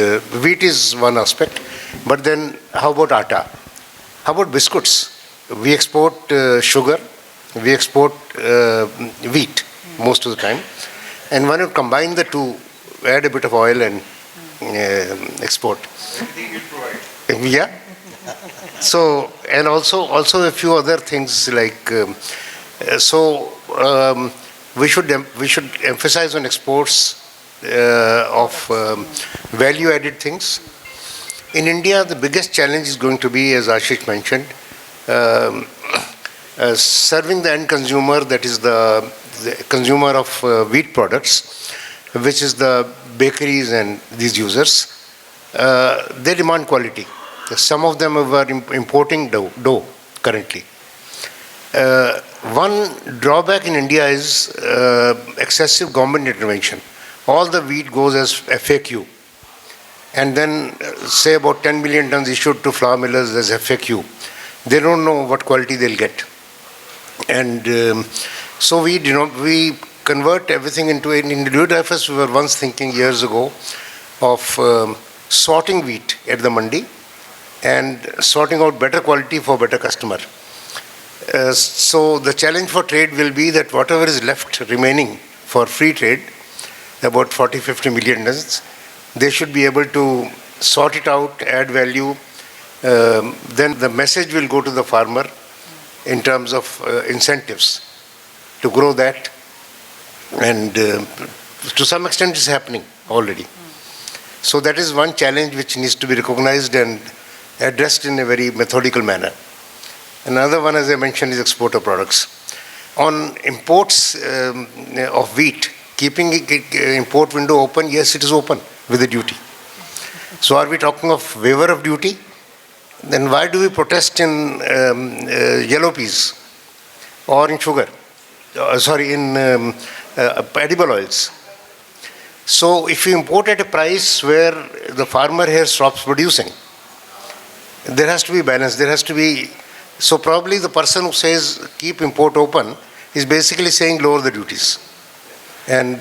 wheat is one aspect. But then how about atta? How about biscuits? We export sugar, we export wheat most of the time. And when you combine the two, add a bit of oil and export. Everything you provide. Yeah. So, and also a few other things like, we should emphasize on exports of value-added things. In India, the biggest challenge is going to be, as Ashish mentioned, serving the end consumer, that is the consumer of wheat products, which is the bakeries and these users. They demand quality. Some of them are importing dough currently. One drawback in India is excessive government intervention. All the wheat goes as FAQ. And then say about 10 million tons issued to flour millers as FAQ. They don't know what quality they'll get. And so we convert everything into an individual efforts. We were once thinking years ago of sorting wheat at the mandi and sorting out better quality for better customer. So the challenge for trade will be that whatever is left remaining for free trade, about 40-50 million tons, they should be able to sort it out, add value. Then the message will go to the farmer in terms of incentives to grow that. And to some extent it's happening already. So that is one challenge which needs to be recognized and addressed in a very methodical manner. Another one, as I mentioned, is export of products. On imports of wheat, keeping import window open, yes, it is open with a duty. So are we talking of waiver of duty? Then why do we protest in yellow peas or in sugar? In edible oils. So if you import at a price where the farmer here stops producing, there has to be balance. There has to be. So probably the person who says keep import open is basically saying lower the duties, and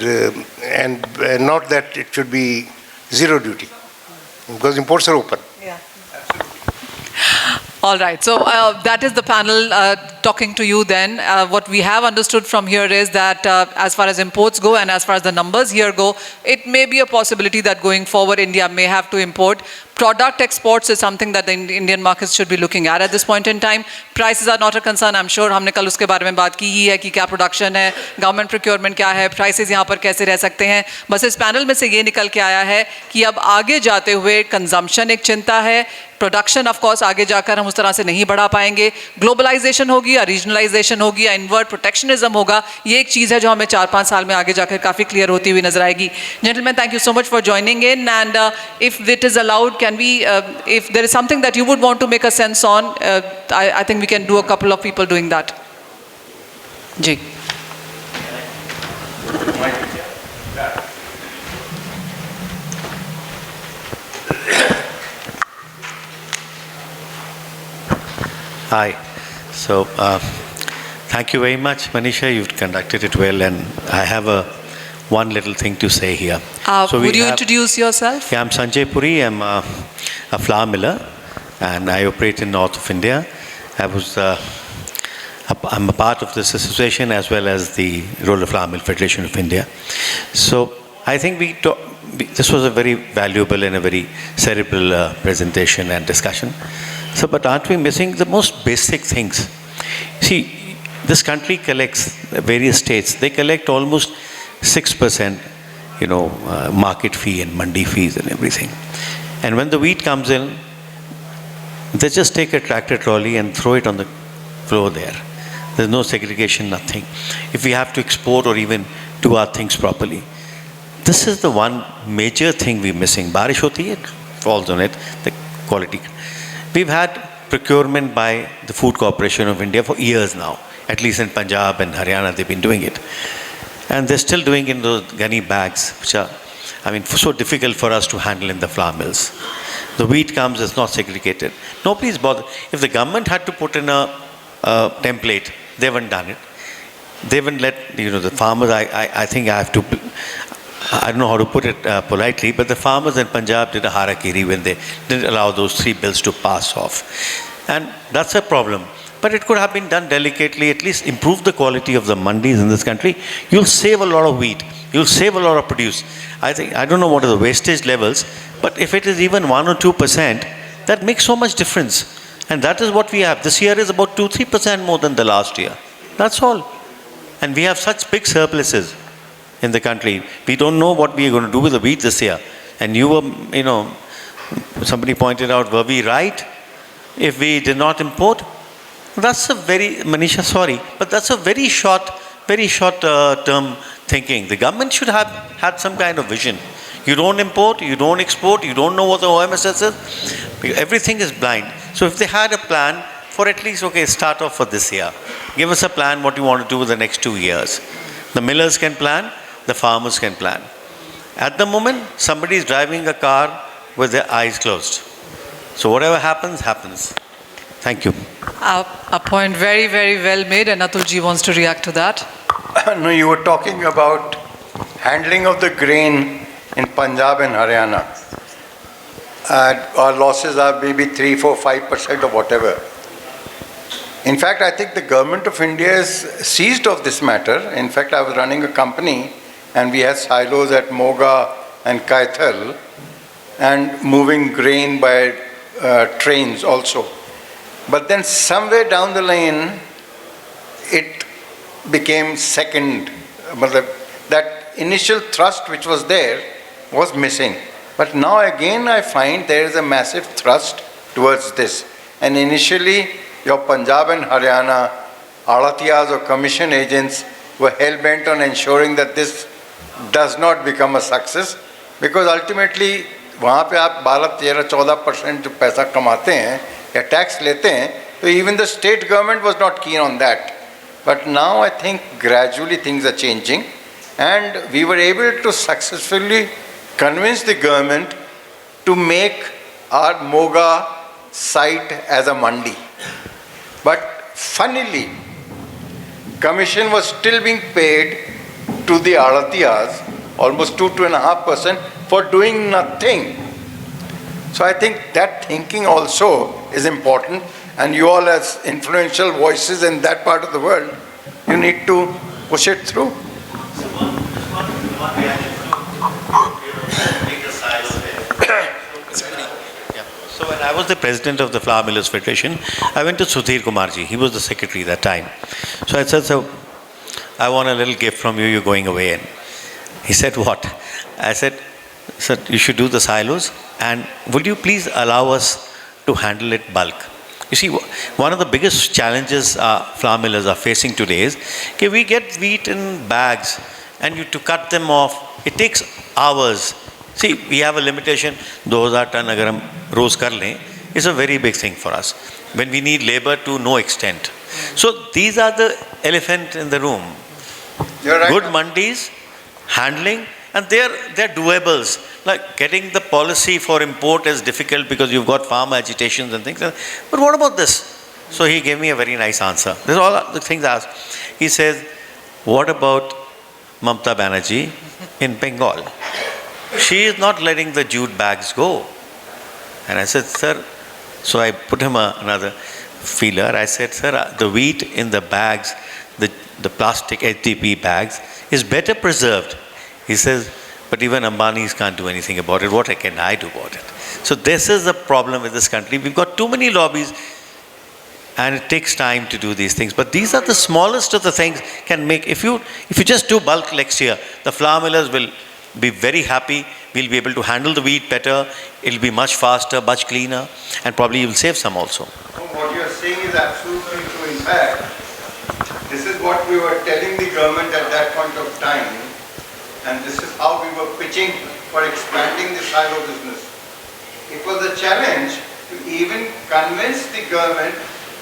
not that it should be zero duty, because imports are open. Yeah. All right, so that is the panel talking to you then. What we have understood from here is that as far as imports go and as far as the numbers here go, it may be a possibility that going forward India may have to import. Product exports is something that the Indian markets should be looking at this point in time. Prices are not a concern, I'm sure. हमने कल उसके बारे में बात की ही है कि क्या प्रोडक्शन है, गवर्नमेंट प्रोक्योरमेंट क्या है, प्राइसेस यहाँ पर कैसे रह सकते हैं. बस इस पैनल में से ये निकल के आया है कि अब आगे जाते हुए कंजम्पशन एक चिंता है, प्रोडक्शन ऑफ कोर्स आगे जाकर हम उस तरह से नहीं बढ़ा पाएंगे, ग्लोबलाइजेशन होगी या रीजनलाइजेशन होगी या इनवर्ट प्रोटेक्शनिज्म होगा, ये एक चीज़ है जो हमें 4-5 साल में आगे जाकर काफ़ी क्लियर होती हुई नजर आएगी. Gentlemen, thank you so much for joining in, and if it is allowed, can we, if there is something that you would want to make a sense on, I think we can do a couple of people doing that. Ji. Hi. So, thank you very much, Manisha. You've conducted it well, and I have one little thing to say here. Would you introduce yourself? Yeah, I'm Sanjay Puri. I'm a flour miller, and I operate in north of India. I'm a part of this association as well as the Rural Flour Mill Federation of India. So, I think this was a very valuable and a very cerebral presentation and discussion. So, but aren't we missing the most basic things? See, this country collects, various states, they collect almost 6%, market fee and mandi fees and everything. And when the wheat comes in, they just take a tractor trolley and throw it on the floor there. There's no segregation, nothing. If we have to export or even do our things properly, this is the one major thing we're missing. Barish hoti hai, falls on it, the quality. We've had procurement by the Food Corporation of India for years now. At least in Punjab and Haryana, they've been doing it. And they're still doing in those gunny bags, which are, so difficult for us to handle in the flour mills. The wheat comes, it's not segregated. Nobody's bothered. If the government had to put in a template, they haven't done it. They haven't let, the farmers, I think I have to, I don't know how to put it politely, but the farmers in Punjab did a harakiri when they didn't allow those 3 bills to pass off. And that's a problem. But it could have been done delicately, at least improve the quality of the mandis in this country. You'll save a lot of wheat. You'll save a lot of produce. I don't know what are the wastage levels, but if it is even 1 or 2%, that makes so much difference. And that is what we have. This year is about 2-3% more than the last year. That's all. And we have such big surpluses in the country. We don't know what we are going to do with the wheat this year. And you were, somebody pointed out, were we right if we did not import? That's a very, Manisha, sorry, but that's a very short term thinking. The government should have had some kind of vision. You don't import, you don't export, you don't know what the OMSS is. Everything is blind. So if they had a plan for at least, start off for this year. Give us a plan what you want to do with the next 2 years. The millers can plan, the farmers can plan. At the moment, somebody is driving a car with their eyes closed. So whatever happens, happens. Thank you. A point very, very well made, and Atulji wants to react to that. No, you were talking about handling of the grain in Punjab and Haryana. Our losses are maybe 3, 4, 5% or whatever. In fact, I think the government of India is seized of this matter. In fact, I was running a company and we had silos at Moga and Kaithal and moving grain by trains also. But then somewhere down the lane, it became second. That initial thrust which was there was missing. But now again I find there is a massive thrust towards this. And initially, your Punjab and Haryana Adatiyas or commission agents were hell-bent on ensuring that this does not become a success. Because ultimately, वहाँ पे आप 12-13-14% जो पैसा कमाते हैं या tax लेते हैं, तो even the state government was not keen on that. But now I think gradually things are changing, and we were able to successfully convince the government to make our Moga site as a mandi. But funnily, commission was still being paid to the Adatiyas, almost 2-2.5% for doing nothing. So I think that thinking also is important, and you all as influential voices in that part of the world, you need to push it through. So when I was the president of the Flour Millers Federation, I went to Sudhir Kumarji. He was the secretary that time. So I said, so I want a little gift from you, you're going away. And he said, what? I said, sir, you should do the silos, and would you please allow us to handle it bulk? You see, one of the biggest challenges flour millers are facing today is, okay, we get wheat in bags, and to cut them off, it takes hours. See, we have a limitation, 2000 ton agar hum roz kar lein, is a very big thing for us. When we need labor to no extent. So these are the elephant in the room. You're right. Good mandis, handling, and they're doables. Like getting the policy for import is difficult because you've got farmer agitations and things. But what about this? So he gave me a very nice answer. This is all the things I asked. He says, what about Mamta Banerjee in Bengal? She is not letting the jute bags go. And I said, sir, so I put him another feeler. I said, sir, the wheat in the bags, the plastic HDP bags, is better preserved. He says, but even Ambanis can't do anything about it. What can I do about it? So this is the problem with this country. We've got too many lobbies, and it takes time to do these things. But these are the smallest of the things can make. If you just do bulk next year, the flour millers will be very happy. We'll be able to handle the wheat better. It'll be much faster, much cleaner, and probably you'll save some also. What you're saying is absolutely true. In fact, this is what we were telling the government at that point of time, and this is how we were pitching for expanding the silo business. It was a challenge to even convince the government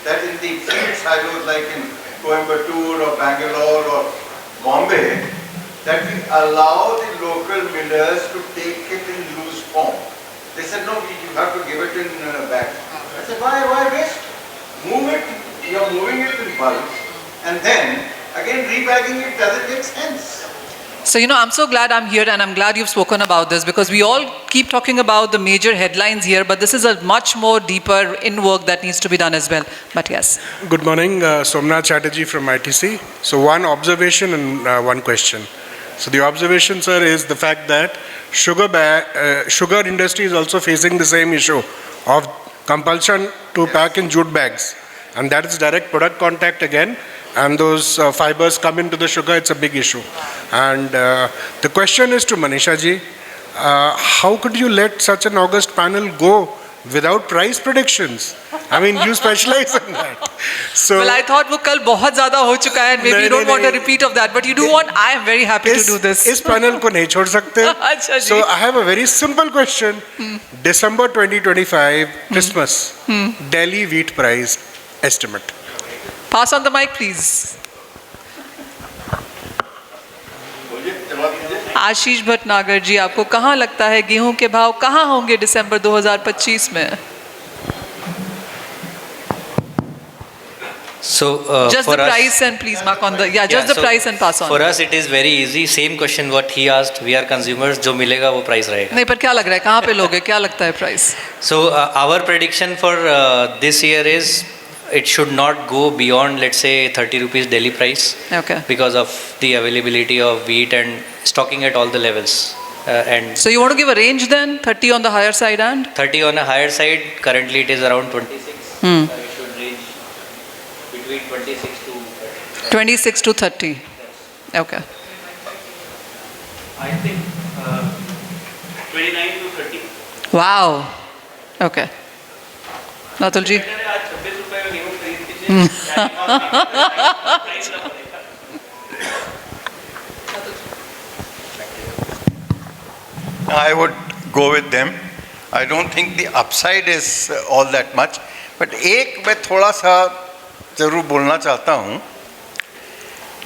that in the field silos like in Coimbatore or Bangalore or Bombay, that we allow the local millers to take it in loose form. They said, no, you have to give it in bag. I said, why waste? Move it, you're moving it in bulk, and then again rebagging it doesn't make sense. So, I'm so glad I'm here, and I'm glad you've spoken about this, because we all keep talking about the major headlines here, but this is a much more deeper in work that needs to be done as well. But yes. Good morning, Somnath Chatterjee from ITC. So one observation and one question. So the observation, sir, is the fact that sugar industry is also facing the same issue of compulsion to pack in jute bags, and that is direct product contact again. And those fibers come into the sugar, it's a big issue. And the question is to Manisha ji, how could you let such an august panel go without price predictions? I mean, you specialize in that. So, well, I thought वो कल बहुत ज़्यादा हो चुका है, and maybe you don't want a repeat of that, but you do want. I am very happy to do this. इस panel को नहीं छोड़ सकते. So I have a very simple question. December 2025, Christmas, Delhi wheat price estimate. Pass on the mic, please. आशीष भटनागर जी, आपको कहाँ लगता है गेहूं के भाव कहाँ होंगे दिसंबर 2025 में? So just the price and please mark on the just the price and pass on. For us it is very easy. Same question what he asked. We are consumers. जो मिलेगा वो price रहेगा. नहीं, पर क्या लग रहा है, कहाँ पे लोगे, क्या लगता है price? So our prediction for this year is it should not go beyond, let's say, 30 rupees daily price. Okay. Because of the availability of wheat and stocking at all the levels. And so you want to give a range then? 30 on the higher side and? 30 on the higher side. Currently it is around 26. It should range between 26 to 30. Okay. I think 29 to 30. Wow. Okay. Natul ji? I would go with them. I don't think the upside is all that much. But एक मैं थोड़ा सा ज़रूर बोलना चाहता हूँ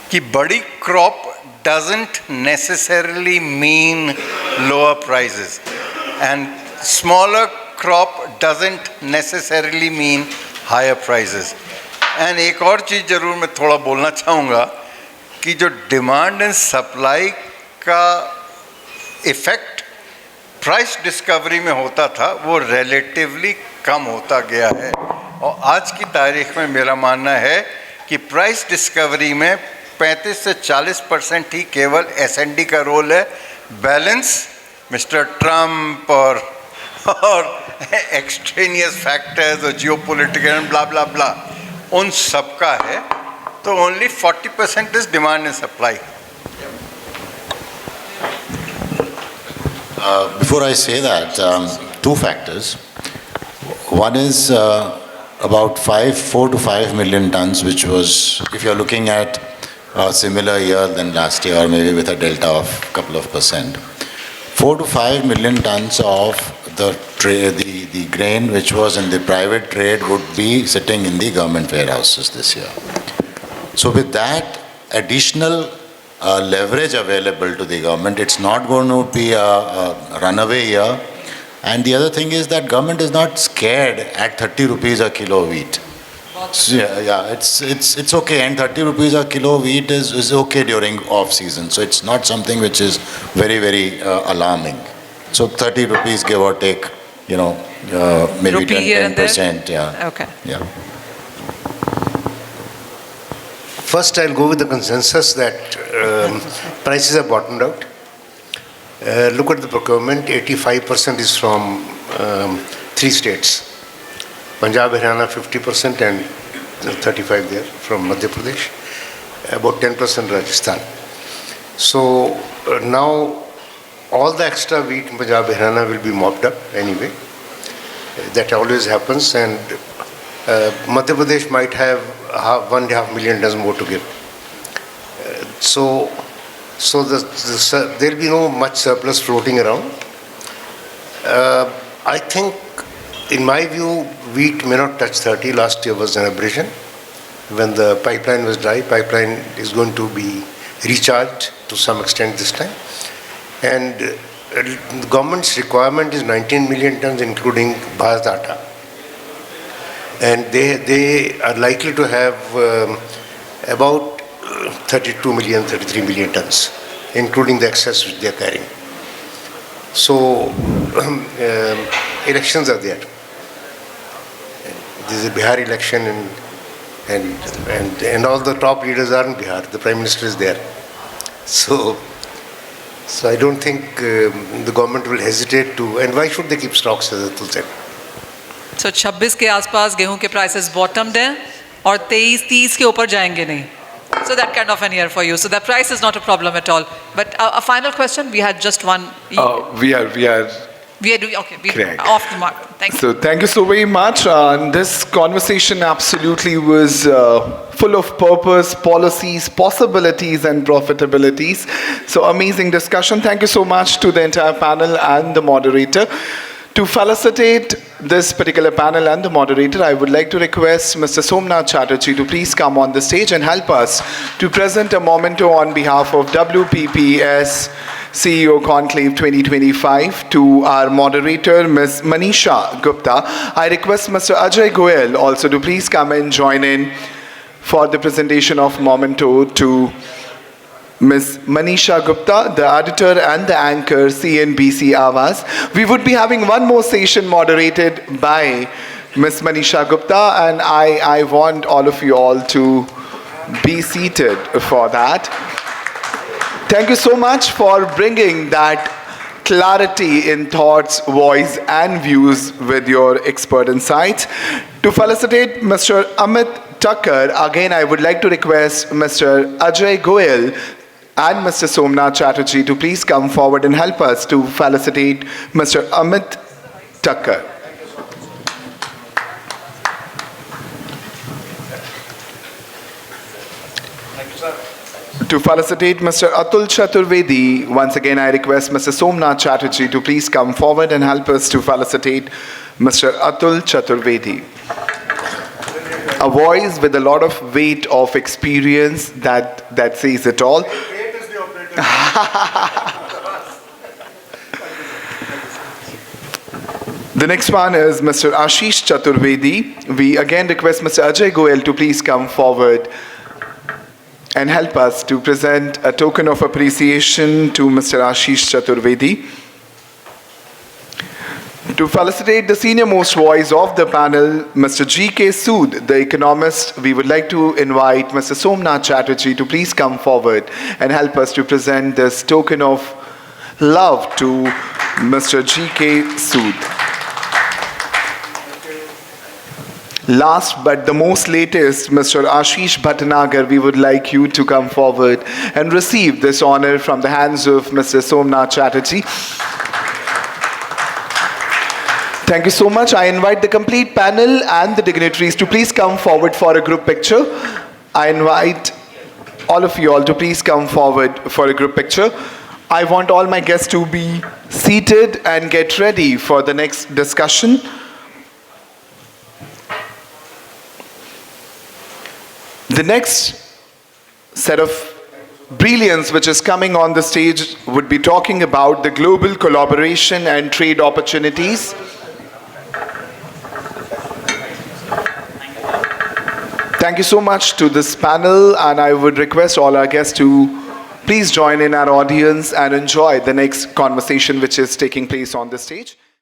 कि बड़ी crop doesn't necessarily mean lower prices, and smaller crop doesn't necessarily mean higher prices. And एक और चीज़ ज़रूर मैं थोड़ा बोलना चाहूँगा कि जो डिमांड एंड सप्लाई का इफ़ेक्ट प्राइस डिस्कवरी में होता था वो रिलेटिवली कम होता गया है, और आज की तारीख में मेरा मानना है कि प्राइस डिस्कवरी में 35 से 40% ही केवल S&D का रोल है. बैलेंस मिस्टर ट्रम्प और एक्सट्रेनियस फैक्टर्स और जियोपॉलिटिकल ब्ला ब्ला ब्ला उन सब का है. तो only 40% is demand and supply. Before I say that, two factors. One is about 4 to 5 million tons, which was, if you're looking at a similar year than last year, or maybe with a delta of a couple of %, 4 to 5 million tons of the grain which was in the private trade would be sitting in the government warehouses this year. So with that additional leverage available to the government, it's not going to be a runaway year. And the other thing is that government is not scared at 30 rupees a kilo of wheat. So, it's okay, and 30 rupees a kilo of wheat is okay during off season. So it's not something which is very, very alarming. So 30 rupees give or take, maybe Rupee here and there? 10%. Yeah. Okay. Yeah. First, I'll go with the consensus that prices are bottomed out. Look at the procurement, 85% is from 3 states. Punjab, Haryana 50% and 35 there from Madhya Pradesh, about 10% Rajasthan. So now all the extra wheat in Punjab, Haryana will be mopped up anyway. That always happens, and Madhya Pradesh might have 1.5 million tons more to give. So there will be no much surplus floating around. I think, in my view, wheat may not touch 30. Last year was an aberration. When the pipeline was dry, pipeline is going to be recharged to some extent this time. And the government's requirement is 19 million tons, including Bharat Atta. And they are likely to have about 32 million, 33 million tons, including the excess which they are carrying. So elections are there. This is a Bihar election, and all the top leaders are in Bihar. The Prime Minister is there. So I don't think the government will hesitate to, and why should they keep stocks, as Atul said? So 26 के आसपास गेहूं के prices bottomed हैं और 23-30 के ऊपर जाएंगे नहीं. So that kind of an year for you. So the price is not a problem at all. But a final question. We had just one. We are Okay. Correct. Off the mark. Thank you. So thank you so very much. This conversation absolutely was full of purpose, policies, possibilities and profitabilities. So amazing discussion. Thank you so much to the entire panel and the moderator. To facilitate this particular panel and the moderator, I would like to request Mr. Somnath Chatterjee to please come on the stage and help us to present a memento on behalf of WPPS CEO Conclave 2025 to our moderator, Ms. Manisha Gupta. I request Mr. Ajay Goel also to please come and join in for the presentation of memento to Ms. Manisha Gupta, the editor and the anchor, CNBC Awaaz. We would be having one more session moderated by Ms. Manisha Gupta, and I want all of you all to be seated for that. Thank you so much for bringing that clarity in thoughts, voice, and views with your expert insights. To felicitate Mr. Amit Tucker, again I would like to request Mr. Ajay Goel and Mr. Somnath Chatterjee to please come forward and help us to felicitate Mr. Amit Tucker. To felicitate Mr. Atul Chaturvedi, once again I request Mr. Somnath Chatterjee to please come forward and help us to felicitate Mr. Atul Chaturvedi. A voice with a lot of weight of experience that says it all. The next one is Mr. Ashish Chaturvedi. We again request Mr. Ajay Goel to please come forward and help us to present a token of appreciation to Mr. Ashish Chaturvedi. To felicitate the senior most voice of the panel, Mr. G.K. Sood, the economist, we would like to invite Mr. Somnath Chatterjee to please come forward and help us to present this token of love to Mr. G.K. Sood. Last but the most latest, Mr. Ashish Bhatnagar, we would like you to come forward and receive this honor from the hands of Mr. Somnath Chatterjee. Thank you so much. I invite the complete panel and the dignitaries to please come forward for a group picture. I invite all of you all to please come forward for a group picture. I want all my guests to be seated and get ready for the next discussion. The next set of brilliance which is coming on the stage would be talking about the global collaboration and trade opportunities. Thank you so much to this panel, and I would request all our guests to please join in our audience and enjoy the next conversation which is taking place on the stage.